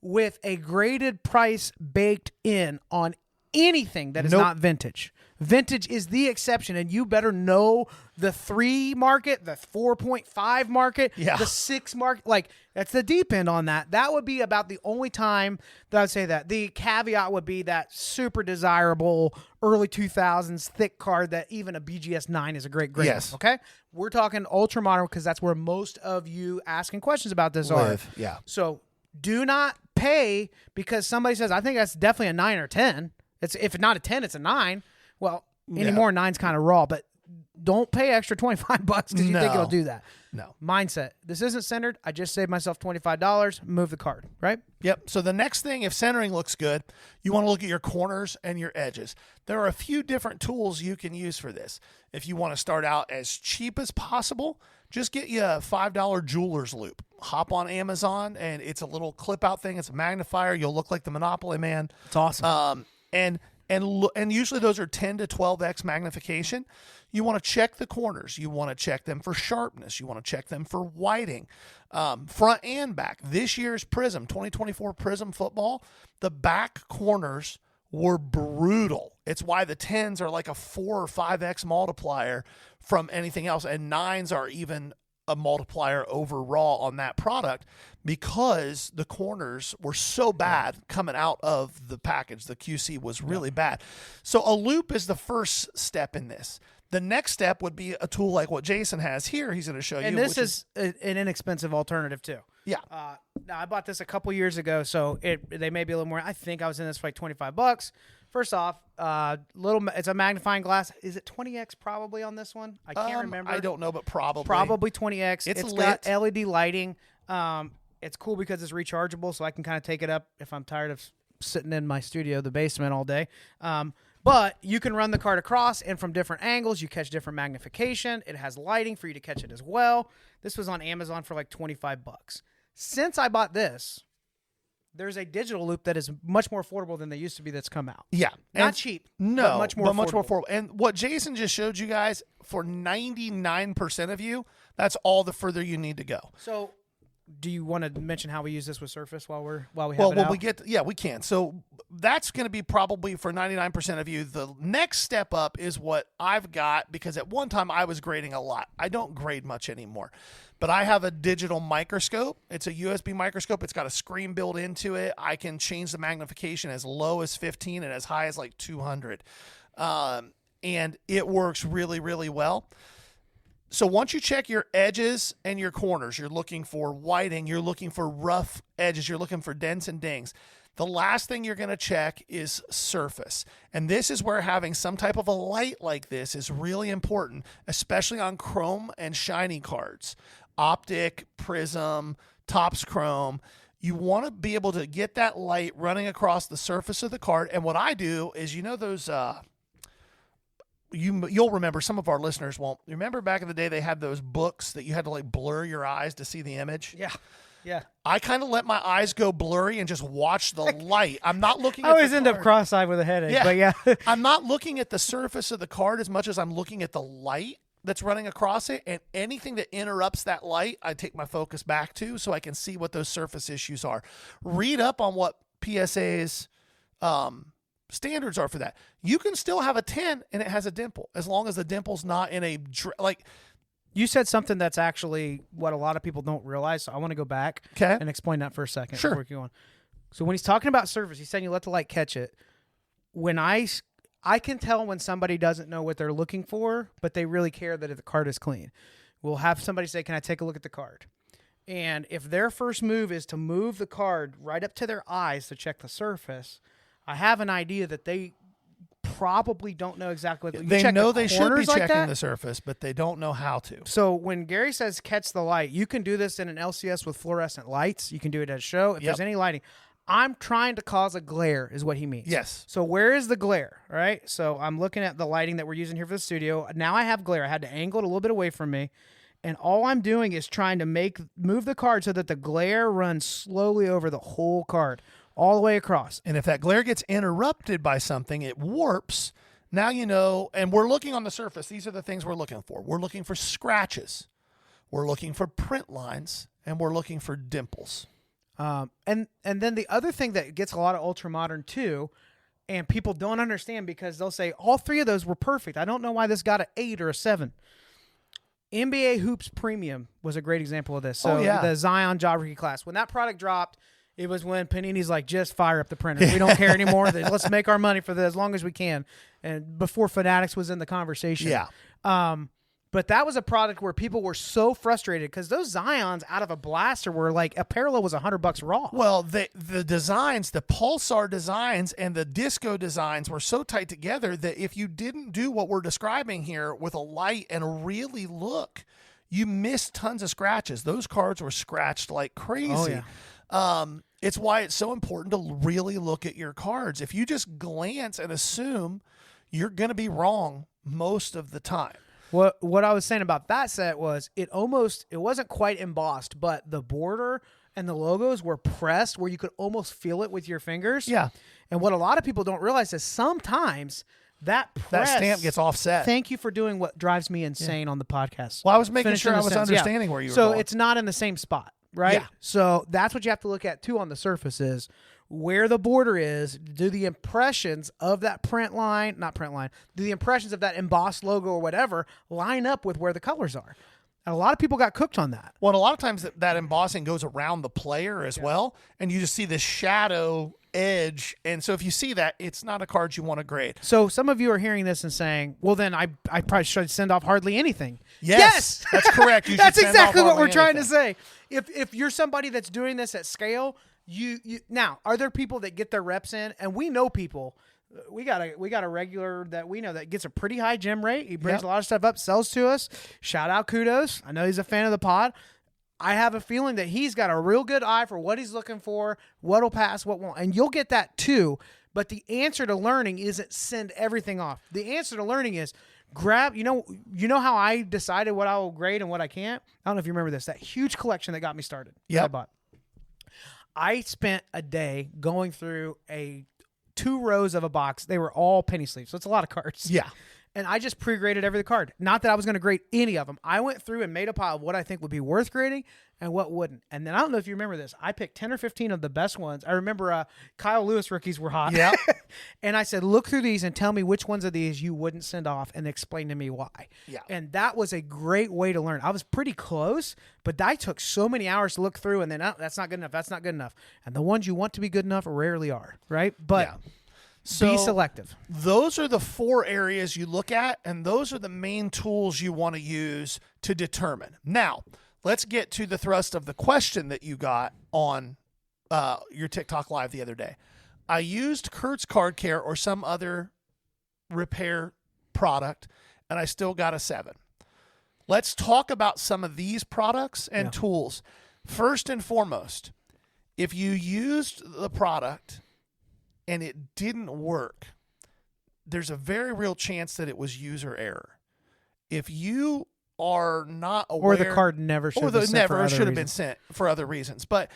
A: with a graded price baked in on anything that is not vintage. Vintage is the exception, and you better know the 3 market, the 4.5 market, the 6 market. Like, that's the deep end on that. That would be about the only time that I would say that. The caveat would be that super desirable early 2000s thick card that even a BGS 9 is a great grade.
B: Yes.
A: Okay? We're talking ultra modern because that's where most of you asking questions about this are.
B: Yeah.
A: So do not pay because somebody says, I think that's definitely a 9 or 10. If it's not a 10, it's a 9. Well, anymore, 9's kind of raw, but don't pay extra $25 because you think it'll do that.
B: No.
A: Mindset. This isn't centered. I just saved myself $25. Move the card, right?
B: Yep. So the next thing, if centering looks good, you want to look at your corners and your edges. There are a few different tools you can use for this. If you want to start out as cheap as possible, just get you a $5 jeweler's loop. Hop on Amazon, and it's a little clip out thing. It's a magnifier. You'll look like the Monopoly man.
A: It's awesome.
B: And usually those are 10 to 12x magnification. You want to check the corners. You want to check them for sharpness. You want to check them for whiting, front and back. This year's Prism, 2024 Prism football, the back corners were brutal. It's why the 10s are like a 4 or 5x multiplier from anything else, and 9s are even a multiplier over raw on that product because the corners were so bad coming out of the package. The QC was really bad. So a loop is the first step in this. The next step would be a tool like what Jason has here. He's going to show you.
A: And this is an inexpensive alternative too.
B: Yeah.
A: Now I bought this a couple years ago, so they may be a little more. I think I was in this for like $25. First off, it's a magnifying glass. Is it 20x probably on this one? I can't remember.
B: I don't know, but probably
A: 20x. It's
B: lit.
A: got LED lighting. It's cool because it's rechargeable, so I can kind of take it up if I'm tired of sitting in my studio, the basement, all day. But you can run the card across, and from different angles, you catch different magnification. It has lighting for you to catch it as well. This was on Amazon for like $25. Since I bought this, there's a digital loop that is much more affordable than they used to be that's come out.
B: Yeah.
A: Not cheap.
B: No,
A: but much more
B: affordable. And what Jason just showed you guys, for 99% of you, that's all the further you need to go.
A: So do you want to mention how we use this with Surface while we have it
B: well,
A: out?
B: we can. So that's going to be probably for 99% of you. The next step up is what I've got, because at one time I was grading a lot. I don't grade much anymore, but I have a digital microscope. It's a USB microscope. It's got a screen built into it. I can change the magnification as low as 15 and as high as like 200. And it works really, really well. So once you check your edges and your corners, you're looking for whiting, you're looking for rough edges, you're looking for dents and dings. The last thing you're going to check is surface. And this is where having some type of a light like this is really important, especially on chrome and shiny cards. Optic, Prism, Topps Chrome. You want to be able to get that light running across the surface of the card. And what I do is, those... You'll remember, some of our listeners won't. Remember back in the day they had those books that you had to like blur your eyes to see the image?
A: Yeah.
B: I kind of let my eyes go blurry and just watch the light. I'm not looking at
A: I always
B: the
A: end up
B: card.
A: cross-eyed with a headache, but yeah.
B: I'm not looking at the surface of the card as much as I'm looking at the light that's running across it, and anything that interrupts that light, I take my focus back to so I can see what those surface issues are. Read up on what PSA's standards are for that. You can still have a 10 and it has a dimple, as long as the dimple's not in a
A: You said something that's actually what a lot of people don't realize, so I want to go back and explain that for a second.
B: Sure.
A: Before we keep going. So when he's talking about surface, he's saying you let the light catch it. When I can tell when somebody doesn't know what they're looking for, but they really care that the card is clean. We'll have somebody say, "Can I take a look at the card?" And if their first move is to move the card right up to their eyes to check the surface, I have an idea that they probably don't know exactly what
B: they know. They should be
A: like
B: checking
A: that?
B: the surface, but they don't know how to.
A: So when Gary says catch the light, you can do this in an LCS with fluorescent lights. You can do it at a show. If there's any lighting, I'm trying to cause a glare is what he means.
B: Yes.
A: So where is the glare? All right. So I'm looking at the lighting that we're using here for the studio. Now I have glare. I had to angle it a little bit away from me. And all I'm doing is trying to move the card so that the glare runs slowly over the whole card, all the way across.
B: And if that glare gets interrupted by something, it warps. Now you know, and we're looking on the surface. These are the things we're looking for. We're looking for scratches. We're looking for print lines. And we're looking for dimples.
A: And then the other thing that gets a lot of ultra modern too, and people don't understand because they'll say all three of those were perfect. I don't know why this got an 8 or a 7. NBA Hoops Premium was a great example of this. So the Zion Ja Rookie class, when that product dropped, it was when Panini's like, just fire up the printer. We don't care anymore. Let's make our money for this as long as we can. And before Fanatics was in the conversation.
B: Yeah.
A: But that was a product where people were so frustrated because those Zions out of a blaster were like, a parallel was $100 raw.
B: Well, the designs, the Pulsar designs and the Disco designs were so tight together that if you didn't do what we're describing here with a light and really look, you missed tons of scratches. Those cards were scratched like crazy.
A: Oh, yeah.
B: It's why it's so important to really look at your cards. If you just glance and assume, you're going to be wrong most of the time.
A: What I was saying about that set was it wasn't quite embossed, but the border and the logos were pressed where you could almost feel it with your fingers.
B: Yeah.
A: And what a lot of people don't realize is sometimes that
B: stamp gets offset.
A: Thank you for doing what drives me insane on the podcast.
B: Well, I was making
A: Finishing
B: sure I
A: the
B: was
A: sentence.
B: understanding where you were
A: So
B: going.
A: it's not in the same spot, right?
B: Yeah.
A: So that's what you have to look at too on the surface is where the border is. Do the impressions of that do the impressions of that embossed logo or whatever line up with where the colors are? And a lot of people got cooked on that.
B: Well, a lot of times that embossing goes around the player as well, and you just see this shadow edge. And so if you see that, it's not a card you want to grade.
A: So some of you are hearing this and saying, well, then I probably should send off hardly anything.
B: Yes! That's correct. You
A: That's
B: should send
A: exactly
B: off
A: what we're
B: hardly
A: trying to
B: anything.
A: say. If you're somebody that's doing this at scale, you now, are there people that get their reps in? And we know people. We got a regular that we know that gets a pretty high gem rate. He brings
B: Yep.
A: a lot of stuff up, sells to us. Shout out, kudos. I know he's a fan of the pod. I have a feeling that he's got a real good eye for what he's looking for, what'll pass, what won't. And you'll get that too. But the answer to learning isn't send everything off. The answer to learning is grab, you know how I decided what I will grade and what I can't? I don't know if you remember this, that huge collection that got me started. that I
B: Yep.
A: bought. I spent a day going through 2 rows of a box. They were all penny sleeves, so it's a lot of cards.
B: Yeah.
A: And I just pre-graded every card. Not that I was going to grade any of them. I went through and made a pile of what I think would be worth grading and what wouldn't. And then I don't know if you remember this. I picked 10 or 15 of the best ones. I remember Kyle Lewis rookies were hot.
B: Yeah.
A: And I said, look through these and tell me which ones of these you wouldn't send off and explain to me why.
B: Yeah.
A: And that was a great way to learn. I was pretty close, but I took so many hours to look through and then, that's not good enough. That's not good enough. And the ones you want to be good enough rarely are, right? But
B: Yeah.
A: be selective.
B: Those are the 4 areas you look at, and those are the main tools you want to use to determine. Now, let's get to the thrust of the question that you got on your TikTok Live the other day. I used Kurt's Card Care or some other repair product, and I still got a 7. Let's talk about some of these products and tools. First and foremost, if you used the product and it didn't work, there's a very real chance that it was user error. If you are not aware,
A: Or the card never should have been sent for other
B: should have been
A: reasons.
B: sent for other reasons. But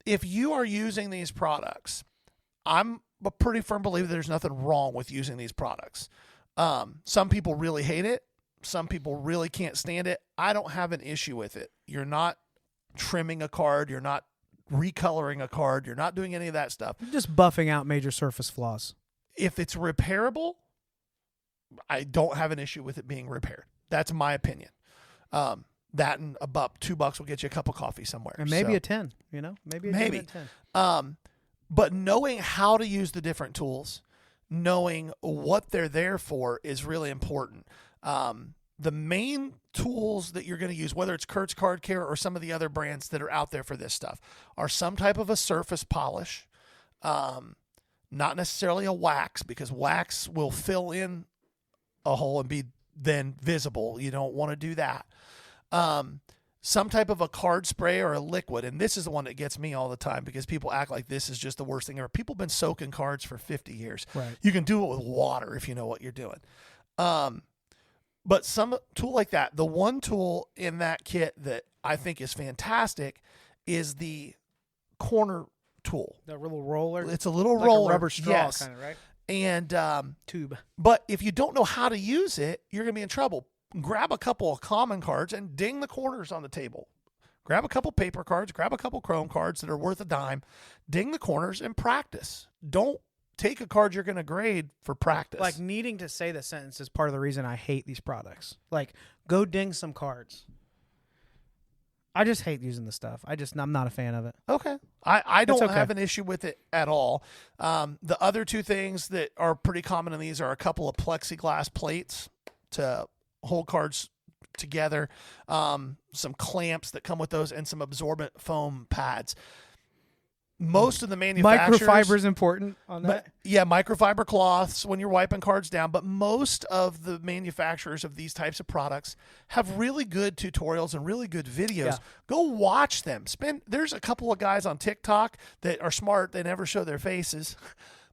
B: if you are using these products, I'm a pretty firm believer there's nothing wrong with using these products. Some people really hate it. Some people really can't stand it. I don't have an issue with it. You're not trimming a card. You're not recoloring a card. You're not doing any of that stuff.
A: Just buffing out major surface flaws.
B: If it's repairable, I don't have an issue with it being repaired. That's my opinion. That and $2 will get you a cup of coffee somewhere.
A: And maybe
B: So,
A: a 10, maybe a
B: maybe.
A: 10.
B: But knowing how to use the different tools, knowing what they're there for is really important. The main tools that you're going to use, whether it's Kurt's Card Care or some of the other brands that are out there for this stuff, are some type of a surface polish, not necessarily a wax, because wax will fill in a hole and be then visible. You don't want to do that. Some type of a card spray or a liquid, and this is the one that gets me all the time because people act like this is just the worst thing ever. People have been soaking cards for 50 years.
A: Right.
B: You can do it with water if you know what you're doing. But some tool like that, the one tool in that kit that I think is fantastic is the corner tool.
A: That little roller.
B: It's a little
A: like
B: roller.
A: a rubber straw
B: yes.
A: kind of, right?
B: And
A: Tube.
B: but if you don't know how to use it, you're going to be in trouble. Grab a couple of common cards and ding the corners on the table. Grab a couple paper cards, grab a couple chrome cards that are worth a dime, ding the corners and practice. Don't take a card you're going to grade for practice.
A: Like needing to say the sentence is part of the reason I hate these products. Like, go ding some cards. I just hate using the stuff. I'm not a fan of it.
B: Okay. I don't
A: okay.
B: have an issue with it at all. The other two things that are pretty common in these are a couple of plexiglass plates to hold cards together, some clamps that come with those, and some absorbent foam pads. Most of the manufacturers...
A: Microfiber is important on that.
B: Yeah, microfiber cloths when you're wiping cards down. But most of the manufacturers of these types of products have really good tutorials and really good videos.
A: Yeah.
B: Go watch them. There's a couple of guys on TikTok that are smart. They never show their faces.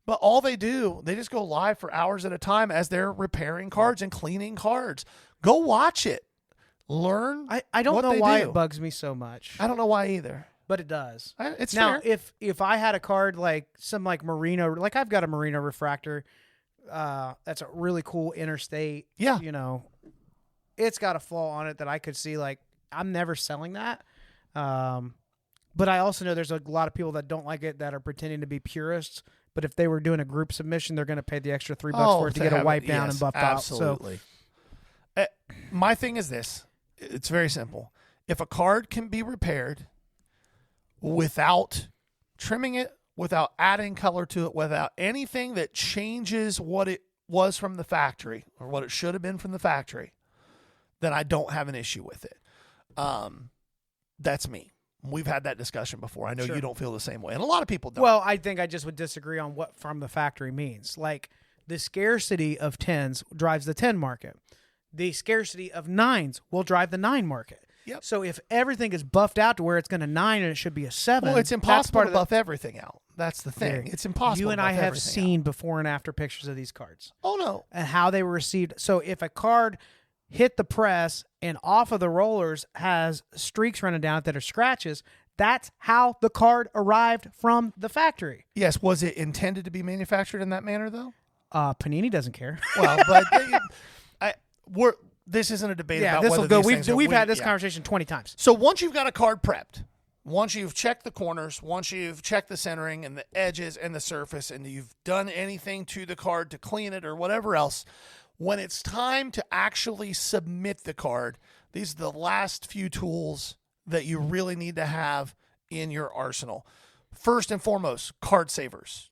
B: But all they do, they just go live for hours at a time as they're repairing cards and cleaning cards. Go watch it. Learn.
A: I don't
B: what
A: know
B: they
A: why
B: do.
A: it bugs me so much,
B: I don't know why either.
A: but it does.
B: It's
A: Now,
B: fair.
A: if I had a card like some like Marino, like I've got a Marino refractor, that's a really cool interstate.
B: Yeah.
A: You know, it's got a flaw on it that I could see. Like I'm never selling that. But I also know there's a lot of people that don't like it that are pretending to be purists. But if they were doing a group submission, they're going to pay the extra $3 for it to get a wipe down and buffed out.
B: Absolutely. My thing is this. It's very simple. If a card can be repaired without trimming it, without adding color to it, without anything that changes what it was from the factory or what it should have been from the factory, then I don't have an issue with it. That's me. We've had that discussion before. I know
A: Sure.
B: you don't feel the same way. And a lot of people don't.
A: Well, I think I just would disagree on what from the factory means. Like the scarcity of 10s drives the 10 market. The scarcity of 9s will drive the 9 market.
B: Yep.
A: So if everything is buffed out to where it's going to 9 and it should be a 7,
B: Well, it's
A: that's
B: impossible
A: part
B: to
A: of the-
B: buff everything out. That's the thing.
A: Very-
B: It's impossible.
A: You and
B: to
A: I
B: buff
A: have
B: everything
A: seen
B: out.
A: before and after pictures of these cards
B: Oh no.
A: and how they were received. So if a card hit the press and off of the rollers has streaks running down it that are scratches, that's how the card arrived from the factory.
B: Yes. Was it intended to be manufactured in that manner, though?
A: Panini doesn't care.
B: Well, but this isn't a debate
A: Yeah,
B: about
A: this
B: whether
A: will go.
B: these things are
A: We've had
B: weak.
A: this conversation 20 times.
B: So once you've got a card prepped, once you've checked the corners, once you've checked the centering and the edges and the surface, and you've done anything to the card to clean it or whatever else, when it's time to actually submit the card, these are the last few tools that you really need to have in your arsenal. First and foremost, card savers.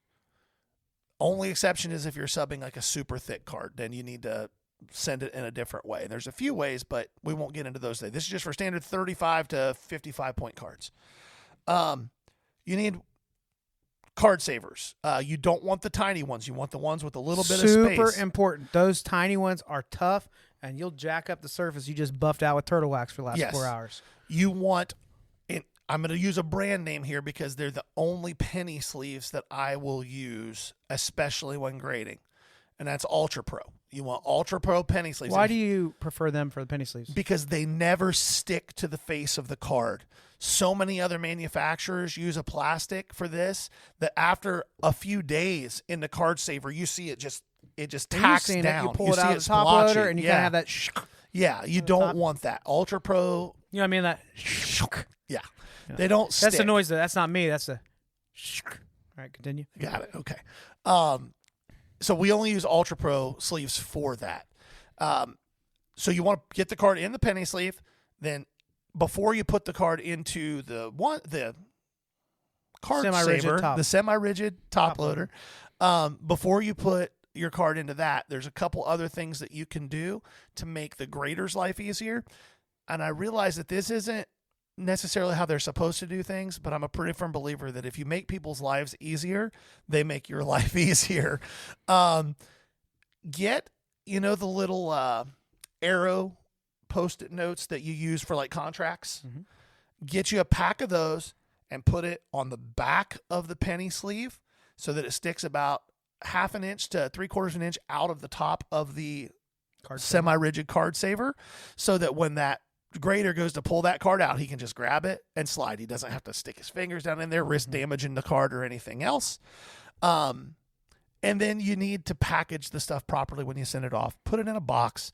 B: Only exception is if you're subbing like a super thick card, then you need to send it in a different way. There's a few ways, but we won't get into those today. This is just for standard 35 to 55 point cards. You need card savers. You don't want the tiny ones. You want the ones with a little bit of space.
A: Super important. Those tiny ones are tough, and you'll jack up the surface you just buffed out with turtle wax for the last
B: Yes.
A: 4 hours.
B: You want, I'm going to use a brand name here because they're the only penny sleeves that I will use, especially when grading, and that's Ultra Pro. You want Ultra Pro penny sleeves.
A: Why do you prefer them for the penny sleeves?
B: Because they never stick to the face of the card. So many other manufacturers use a plastic for this that after a few days in the card saver, you see it just tacks
A: You've seen
B: down.
A: It, you pull it
B: see
A: out of the top
B: splotchy.
A: loader, and you kind of have that.
B: Yeah, you don't want that. Ultra Pro,
A: You know what I mean? That.
B: yeah. They don't stick.
A: That's the noise. That's not me. That's the. All right, continue.
B: Got it. Okay. So we only use Ultra Pro sleeves for that. So you want to get the card in the penny sleeve, then before you put the card into the card
A: Semi-rigid
B: saver,
A: top.
B: the semi-rigid top loader, before you put your card into that, there's a couple other things that you can do to make the grader's life easier. And I realize that this isn't necessarily how they're supposed to do things, but I'm a pretty firm believer that if you make people's lives easier, they make your life easier. Get, the little arrow Post-it notes that you use for like contracts.
A: Mm-hmm.
B: Get you a pack of those and put it on the back of the penny sleeve so that it sticks about 1/2 inch to 3/4 inch out of the top of the semi-rigid card saver, so that when that grader goes to pull that card out, he can just grab it and slide. He doesn't have to stick his fingers down in there, risk damaging the card or anything else. And then you need to package the stuff properly when you send it off. Put it in a box.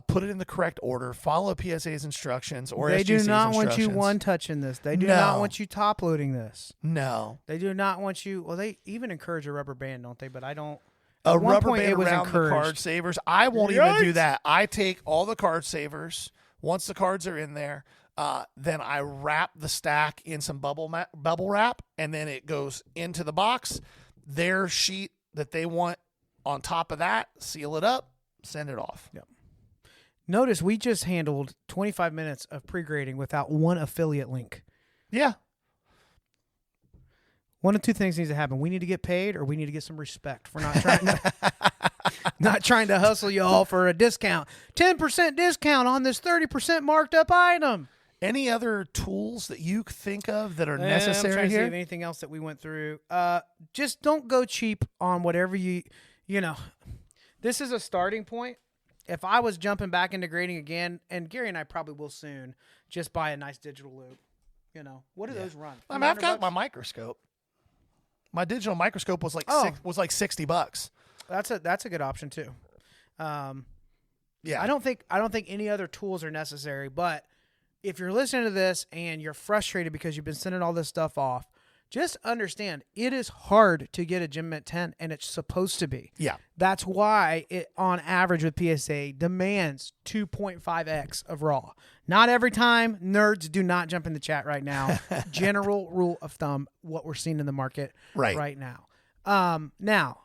B: Put it in the correct order. Follow PSA's instructions or
A: They
B: SGC's
A: do not want you
B: instructions.
A: one touching this. They do
B: No.
A: not want you top loading this.
B: No.
A: They do not want you. Well, they even encourage a rubber band, don't they? But I don't.
B: A
A: At one
B: rubber
A: point,
B: band
A: it was
B: around the
A: encouraged.
B: card savers. I won't even do
A: Yikes.
B: that. I take all the card savers. Once the cards are in there, then I wrap the stack in some bubble wrap, and then it goes into the box. Their sheet that they want on top of that, seal it up, send it off.
A: Yep. Notice we just handled 25 minutes of pre-grading without one affiliate link.
B: Yeah.
A: One of two things needs to happen. We need to get paid, or we need to get some respect for not trying to not trying to hustle you all for a discount. 10% discount on this 30% marked up item.
B: Any other tools that you think of that are
A: I'm trying
B: necessary
A: to see
B: here?
A: if anything else that we went through. Just don't go cheap on whatever you know. This is a starting point. If I was jumping back into grading again, and Gary and I probably will soon, just buy a nice digital loop. What do those run?
B: I mean, I've got my microscope. My digital microscope was like $60.
A: That's a good option too.
B: Yeah,
A: I don't think any other tools are necessary, but if you're listening to this and you're frustrated because you've been sending all this stuff off, just understand it is hard to get a Gem Mint 10, and it's supposed to be.
B: Yeah.
A: That's why it, on average with PSA, demands 2.5x of raw. Not every time. Nerds, do not jump in the chat right now. General rule of thumb, what we're seeing in the market right now. Now,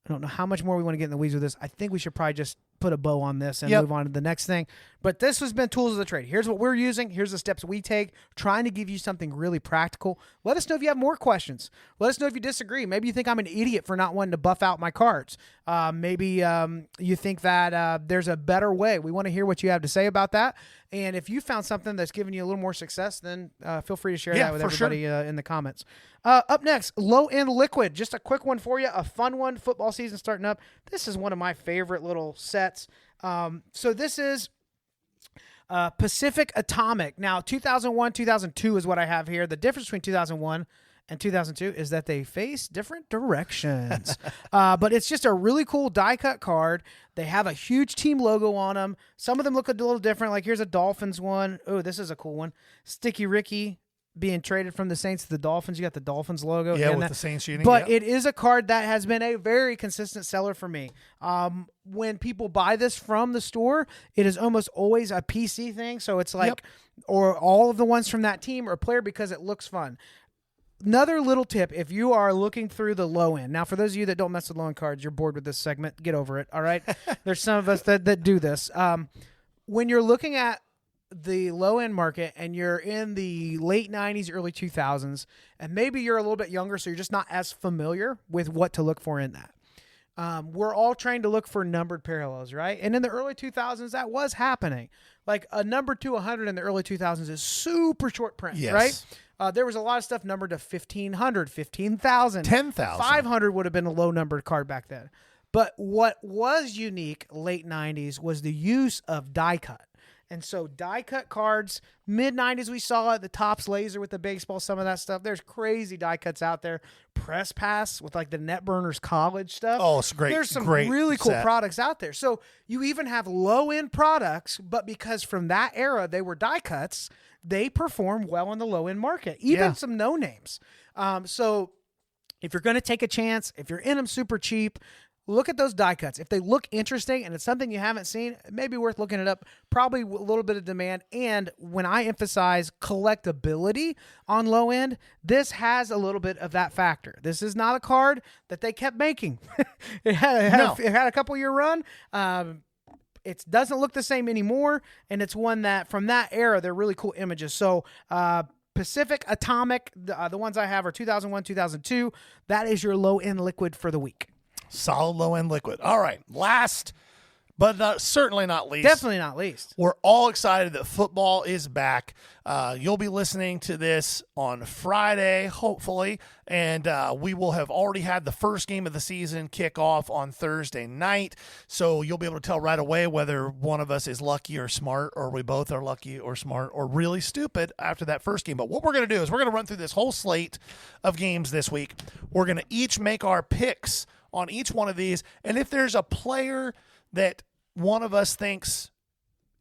A: I don't know how much more we want to get in the weeds with this. I think we should probably just put a bow on this and move on to the next thing. But this has been Tools of the Trade. Here's what we're using. Here's the steps we take, trying to give you something really practical. Let us know if you have more questions. Let us know if you disagree. Maybe you think I'm an idiot for not wanting to buff out my cards. Maybe you think that there's a better way. We want to hear what you have to say about that. And if you found something that's giving you a little more success, then feel free to share that with everybody in the comments. Up next, low-end liquid. Just a quick one for you, a fun one. Football season starting up. This is one of my favorite little sets. So this is Pacific Atomic. Now, 2001, 2002 is what I have here. The difference between 2001 and 2002 is that they face different directions. But it's just a really cool die-cut card. They have a huge team logo on them. Some of them look a little different. Like here's a Dolphins one. Oh, this is a cool one. Sticky Ricky being traded from the Saints to the Dolphins. You got the Dolphins logo.
B: Yeah, with the Saints shooting.
A: But it is a card that has been a very consistent seller for me. When people buy this from the store, it is almost always a PC thing. So it's like, or all of the ones from that team or a player because it looks fun. Another little tip, if you are looking through the low end. Now, for those of you that don't mess with low end cards, you're bored with this segment. Get over it, all right? There's some of us that do this. When you're looking at the low end market and you're in the late 90s, early 2000s, and maybe you're a little bit younger, so you're just not as familiar with what to look for in that. We're all trying to look for numbered parallels, right? And in the early 2000s, that was happening. Like a number to 100 in the early 2000s is super short print, right? There was a lot of stuff numbered to 1,500, 15,000.
B: 10,000.
A: 500 would have been a low numbered card back then. But what was unique late 90s was the use of die cut. And so die cut cards, mid-90s we saw it, the Topps laser with the baseball, some of that stuff. There's crazy die cuts out there. Press Pass with like the Netburners College stuff.
B: Oh, it's great.
A: There's some
B: great
A: really cool
B: set.
A: products out there. So you even have low-end products, but because from that era they were die cuts, they perform well in the low-end market, even some no-names. So if you're going to take a chance, if you're in them super cheap, look at those die cuts. If they look interesting and it's something you haven't seen, it may be worth looking it up. Probably a little bit of demand. And when I emphasize collectability on low end, this has a little bit of that factor. This is not a card that they kept making. It had a couple year run. It doesn't look the same anymore. And it's one that from that era, they're really cool images. So, Pacific Atomic, the ones I have are 2001, 2002. That is your low end liquid for the week.
B: Solid low-end liquid. All right. Last, but certainly not least.
A: Definitely not least.
B: We're all excited that football is back. You'll be listening to this on Friday, hopefully, and we will have already had the first game of the season kick off on Thursday night. So you'll be able to tell right away whether one of us is lucky or smart, or we both are lucky or smart or really stupid after that first game. But what we're going to do is we're going to run through this whole slate of games this week. We're going to each make our picks on each one of these, and if there's a player that one of us thinks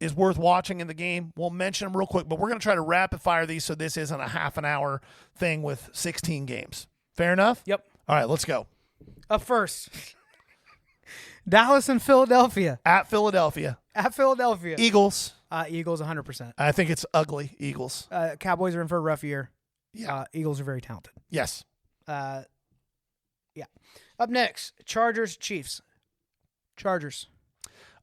B: is worth watching in the game, we'll mention them real quick, but we're going to try to rapid fire these so this isn't a half an hour thing with 16 games. Fair enough?
A: Yep.
B: All right, let's go.
A: Up first, Dallas and Philadelphia.
B: At Philadelphia.
A: At Philadelphia.
B: Eagles.
A: Eagles 100%.
B: I think it's ugly. Eagles.
A: Cowboys are in for a rough year.
B: Yeah.
A: Eagles are very talented.
B: Yes.
A: Yeah. Up next, Chargers, Chiefs. Chargers.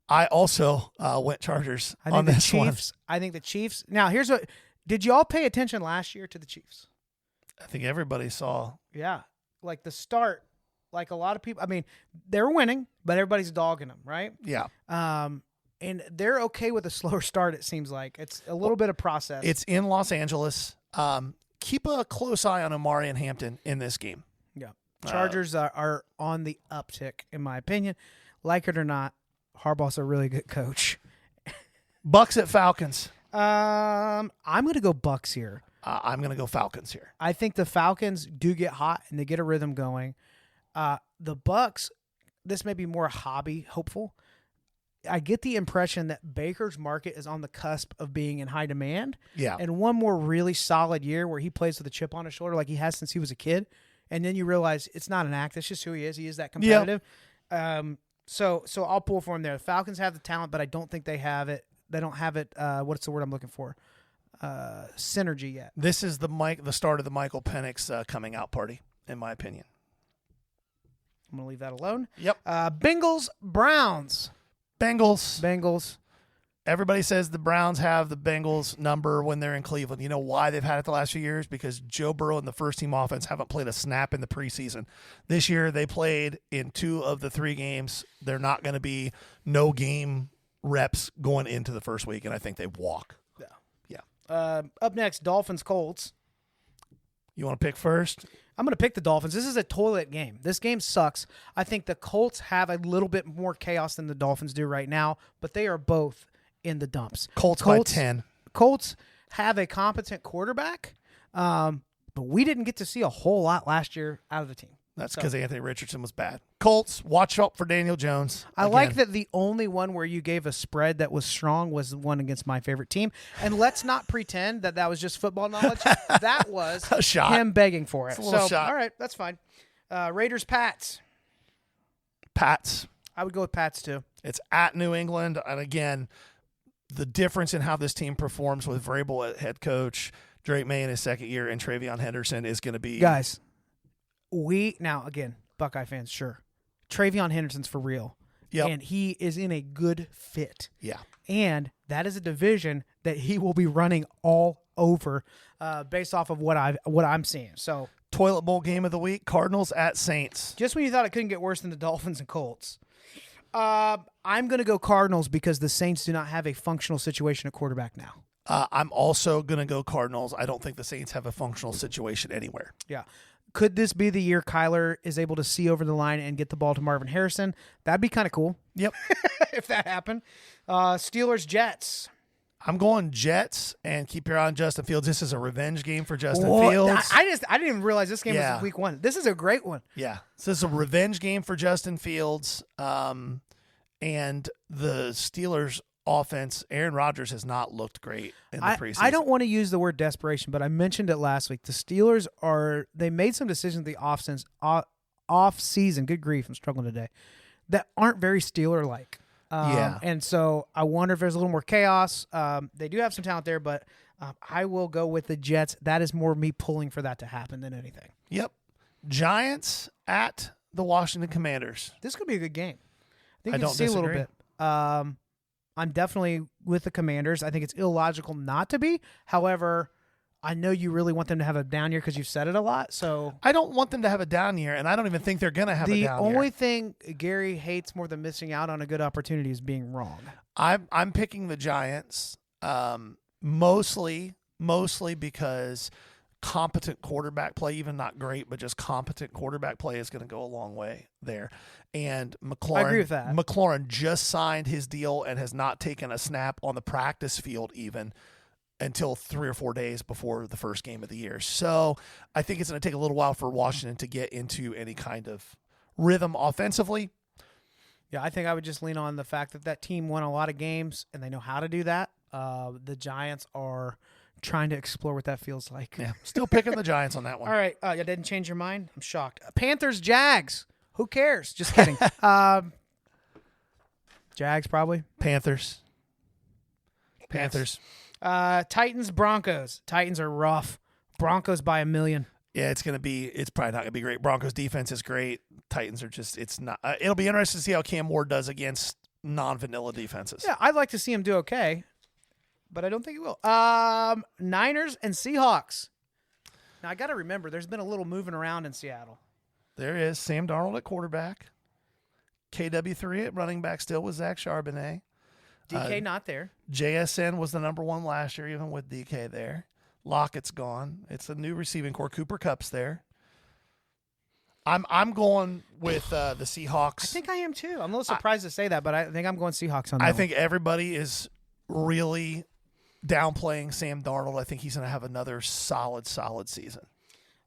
B: I also went Chargers on this
A: Chiefs, one. I think the Chiefs. Now, here's what. Did you all pay attention last year to the Chiefs?
B: I think everybody saw.
A: Yeah. Like the start, like a lot of people. I mean, they were winning, but everybody's dogging them, right?
B: Yeah.
A: and they're okay with a slower start. It seems like it's a little bit of process.
B: It's in Los Angeles. Keep a close eye on Amari and Hampton in this game.
A: Yeah. Chargers are on the uptick, in my opinion. Like it or not, Harbaugh's a really good coach.
B: Bucks at Falcons.
A: I'm going to go Bucks here.
B: I'm going to go Falcons here.
A: I think the Falcons do get hot and they get a rhythm going. The Bucks, this may be more hobby hopeful. I get the impression that Baker's market is on the cusp of being in high demand.
B: Yeah.
A: And one more really solid year where he plays with a chip on his shoulder like he has since he was a kid. And then you realize it's not an act. It's just who he is. He is that competitive. So I'll pull for him there. The Falcons have the talent, but I don't think they have it. They don't have it. What's the word I'm looking for? Synergy yet.
B: This is the start of the Michael Penix coming out party, in my opinion.
A: I'm going to leave that alone.
B: Yep.
A: Bengals, Browns.
B: Bengals. Everybody says the Browns have the Bengals number when they're in Cleveland. You know why they've had it the last few years? Because Joe Burrow and the first-team offense haven't played a snap in the preseason. This year they played in 2 of the 3 games. They're not going to be no-game reps going into the first week, and I think they walk. Yeah.
A: Up next, Dolphins, Colts.
B: You want to pick first?
A: I'm going to pick the Dolphins. This is a toilet game. This game sucks. I think the Colts have a little bit more chaos than the Dolphins do right now, but they are both in the dumps.
B: Colts by 10.
A: Colts have a competent quarterback, but we didn't get to see a whole lot last year out of the team.
B: That's because Anthony Richardson was bad. Colts, watch out for Daniel Jones.
A: I like that the only one where you gave a spread that was strong was the one against my favorite team. And let's not pretend that was just football knowledge. That was
B: a shot.
A: Him begging for it.
B: It's a little shot.
A: All right, that's fine. Raiders, Pats.
B: Pats.
A: I would go with Pats too.
B: It's at New England. And again, the difference in how this team performs with Vrabel at head coach, Drake May in his second year, and Travion Henderson is going to be.
A: Guys, now, again, Buckeye fans, sure. Travion Henderson's for real.
B: Yep.
A: And he is in a good fit.
B: Yeah.
A: And that is a division that he will be running all over based off of what I'm seeing. So,
B: Toilet Bowl game of the week, Cardinals at Saints.
A: Just when you thought it couldn't get worse than the Dolphins and Colts. I'm going to go Cardinals because the Saints do not have a functional situation at quarterback now.
B: I'm also going to go Cardinals. I don't think the Saints have a functional situation anywhere.
A: Yeah. Could this be the year Kyler is able to see over the line and get the ball to Marvin Harrison? That'd be kind of cool.
B: Yep.
A: If that happened. Steelers, Jets.
B: I'm going Jets, and keep your eye on Justin Fields. This is a revenge game for Justin
A: Whoa,
B: Fields.
A: I didn't even realize this game was week 1. This is a great one.
B: Yeah. So this is a revenge game for Justin Fields. And the Steelers offense, Aaron Rodgers has not looked great in the preseason.
A: I don't want to use the word desperation, but I mentioned it last week. The Steelers they made some decisions the off season. Good grief, I'm struggling today. That aren't very Steeler-like. And so I wonder if there's a little more chaos. They do have some talent there, but I will go with the Jets. That is more me pulling for that to happen than anything.
B: Yep. Giants at the Washington Commanders.
A: This could be a good game. I think
B: I
A: you
B: don't
A: can see
B: disagree.
A: a little bit. I'm definitely with the Commanders. I think it's illogical not to be. However, I know you really want them to have a down year because you've said it a lot. So
B: I don't want them to have a down year, and I don't even think they're going to have a down
A: the
B: year.
A: only thing Gary hates more than missing out on a good opportunity is being wrong.
B: I'm picking the Giants, mostly because competent quarterback play, even not great, but just competent quarterback play is going to go a long way there. And McLaurin,
A: I agree with that.
B: McLaurin just signed his deal and has not taken a snap on the practice field even until 3 or 4 days before the first game of the year. So I think it's going to take a little while for Washington to get into any kind of rhythm offensively.
A: Yeah, I think I would just lean on the fact that team won a lot of games and they know how to do that. The Giants are trying to explore what that feels like.
B: Yeah, still picking the Giants on that one.
A: All right, you didn't change your mind? I'm shocked. Panthers, Jags. Who cares? Just kidding. Jags probably.
B: Panthers.
A: Titans, Broncos. Titans are rough. Broncos by 1 million.
B: Yeah, it's probably not going to be great. Broncos defense is great. Titans are it's not. It'll be interesting to see how Cam Ward does against non-vanilla defenses.
A: Yeah, I'd like to see him do okay, but I don't think he will. Niners and Seahawks. Now, I got to remember, there's been a little moving around in Seattle.
B: There is Sam Darnold at quarterback. KW3 at running back still with Zach Charbonnet.
A: DK not there.
B: JSN was the number one last year, even with DK there. Lockett's gone. It's a new receiving core. Cooper Kupp's there. I'm going with the Seahawks.
A: I think I am too. I'm a little surprised to say that, but I think I'm going Seahawks on that.
B: I think everybody is really downplaying Sam Darnold. I think he's going to have another solid season.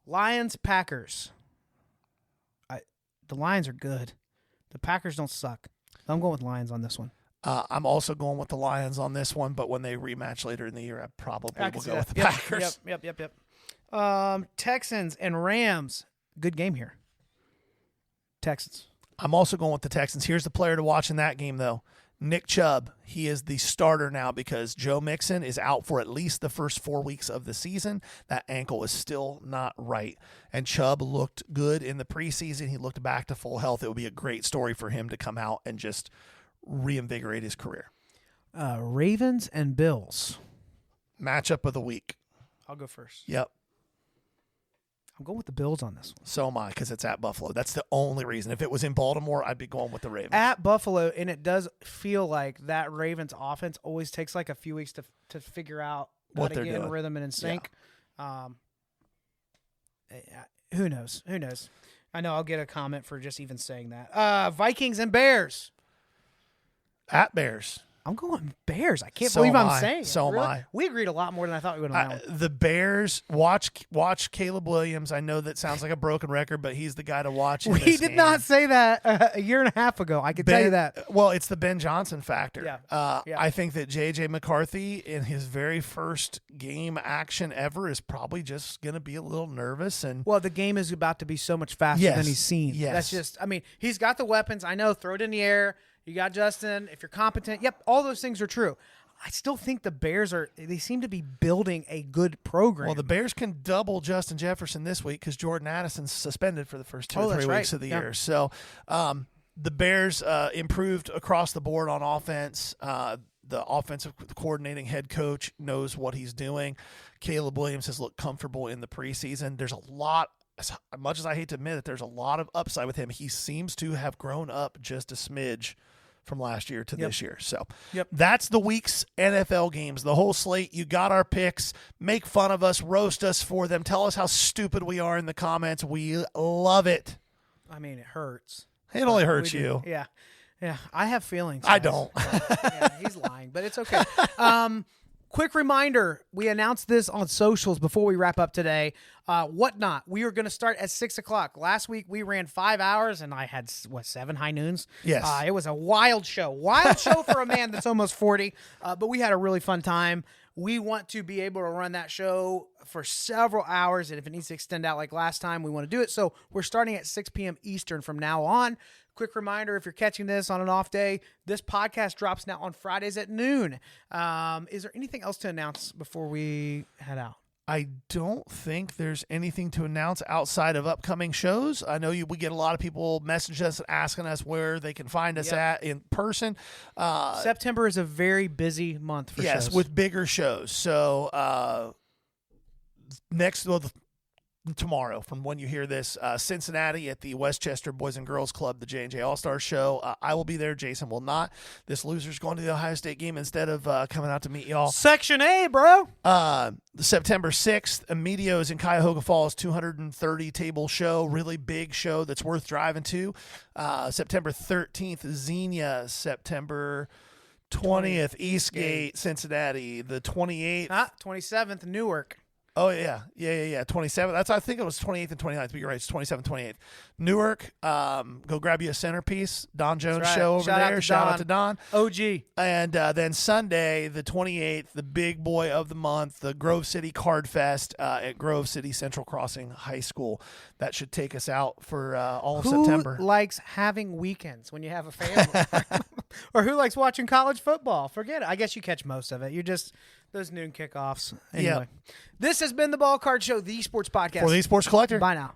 A: Lions, Packers. The Lions are good. The Packers don't suck. I'm going with Lions on this one.
B: I'm also going with the Lions on this one, but when they rematch later in the year, I probably will go with the Packers.
A: Yep. Texans and Rams. Good game here. Texans.
B: I'm also going with the Texans. Here's the player to watch in that game, though. Nick Chubb. He is the starter now because Joe Mixon is out for at least the first 4 weeks of the season. That ankle is still not right. And Chubb looked good in the preseason. He looked back to full health. It would be a great story for him to come out and just reinvigorate his career.
A: Ravens and Bills.
B: Matchup of the week.
A: I'll go first.
B: Yep.
A: I'm going with the Bills on this one.
B: So am I, because it's at Buffalo. That's the only reason. If it was in Baltimore, I'd be going with the Ravens.
A: At Buffalo, and it does feel like that Ravens offense always takes like a few weeks to figure out
B: what
A: to
B: they're
A: get
B: doing.
A: in rhythm and in sync. Who knows? I know I'll get a comment for just even saying that. Vikings and Bears.
B: At Bears.
A: I'm going Bears. I can't
B: So
A: believe
B: am
A: I'm
B: I.
A: saying it.
B: So am
A: Really?
B: I.
A: We agreed a lot more than I thought we would on that one.
B: The Bears, watch Caleb Williams. I know that sounds like a broken record, but he's the guy to watch.
A: We did not say that a year and a half ago. I can tell you that.
B: Well, it's the Ben Johnson factor.
A: Yeah.
B: I think that J.J. McCarthy in his very first game action ever is probably just going to be a little nervous. And
A: Well, the game is about to be so much faster
B: Yes.
A: than he's seen.
B: Yes.
A: That's just, he's got the weapons. I know, throw it in the air. You got Justin. If you're competent, yep, all those things are true. I still think the Bears they seem to be building a good program.
B: Well, the Bears can double Justin Jefferson this week because Jordan Addison's suspended for the first 2 or 3
A: that's
B: weeks
A: right.
B: of the
A: Yeah.
B: year. So the Bears improved across the board on offense. The offensive coordinating head coach knows what he's doing. Caleb Williams has looked comfortable in the preseason. There's a lot, as much as I hate to admit it, there's a lot of upside with him. He seems to have grown up just a smidge from last year to this year. So that's the week's NFL games, the whole slate. You got our picks. Make fun of us, roast us for them. Tell us how stupid we are in the comments. We love it.
A: It hurts.
B: It only hurts you.
A: Yeah. I have feelings.
B: I
A: guys.
B: don't.
A: Yeah, he's lying, but it's okay. Quick reminder, we announced this on socials before we wrap up today. Whatnot, we are going to start at 6 o'clock. Last week, we ran 5 hours, and I had, 7 high noons?
B: Yes.
A: It was a wild show. Wild show for a man that's almost 40, but we had a really fun time. We want to be able to run that show for several hours, and if it needs to extend out like last time, we want to do it. So we're starting at 6 p.m. Eastern from now on. Quick reminder, if you're catching this on an off day, this podcast drops now on Fridays at noon. Is there anything else to announce before we head out?
B: I don't think there's anything to announce outside of upcoming shows. I know we get a lot of people message us asking us where they can find us at in person.
A: September is a very busy month for shows.
B: Yes, with bigger shows. So tomorrow, from when you hear this, Cincinnati at the Westchester Boys and Girls Club, the J&J All-Star Show. I will be there. Jason will not. This loser's going to the Ohio State game instead of coming out to meet y'all.
A: Section A, bro.
B: September 6th, Emilio's in Cuyahoga Falls, 230-table show, really big show that's worth driving to. September 13th, Xenia. September 20th, Eastgate, Cincinnati. The 28th.
A: 27th, Newark.
B: Oh, yeah. 27th. I think it was 28th and 29th, but you're right. It's 27th, 28th. Newark, go grab you a centerpiece. Don Jones
A: right.
B: show over
A: Shout
B: there. Shout out to Don.
A: OG.
B: And then Sunday, the 28th, the big boy of the month, the Grove City Card Fest at Grove City Central Crossing High School. That should take us out for all of September.
A: Who likes having weekends when you have a family? Or who likes watching college football? Forget it. I guess you catch most of it. You're just those noon kickoffs. Anyway, This has been the Ball Card Show, the Esports Podcast.
B: For the Esports Collector.
A: Bye now.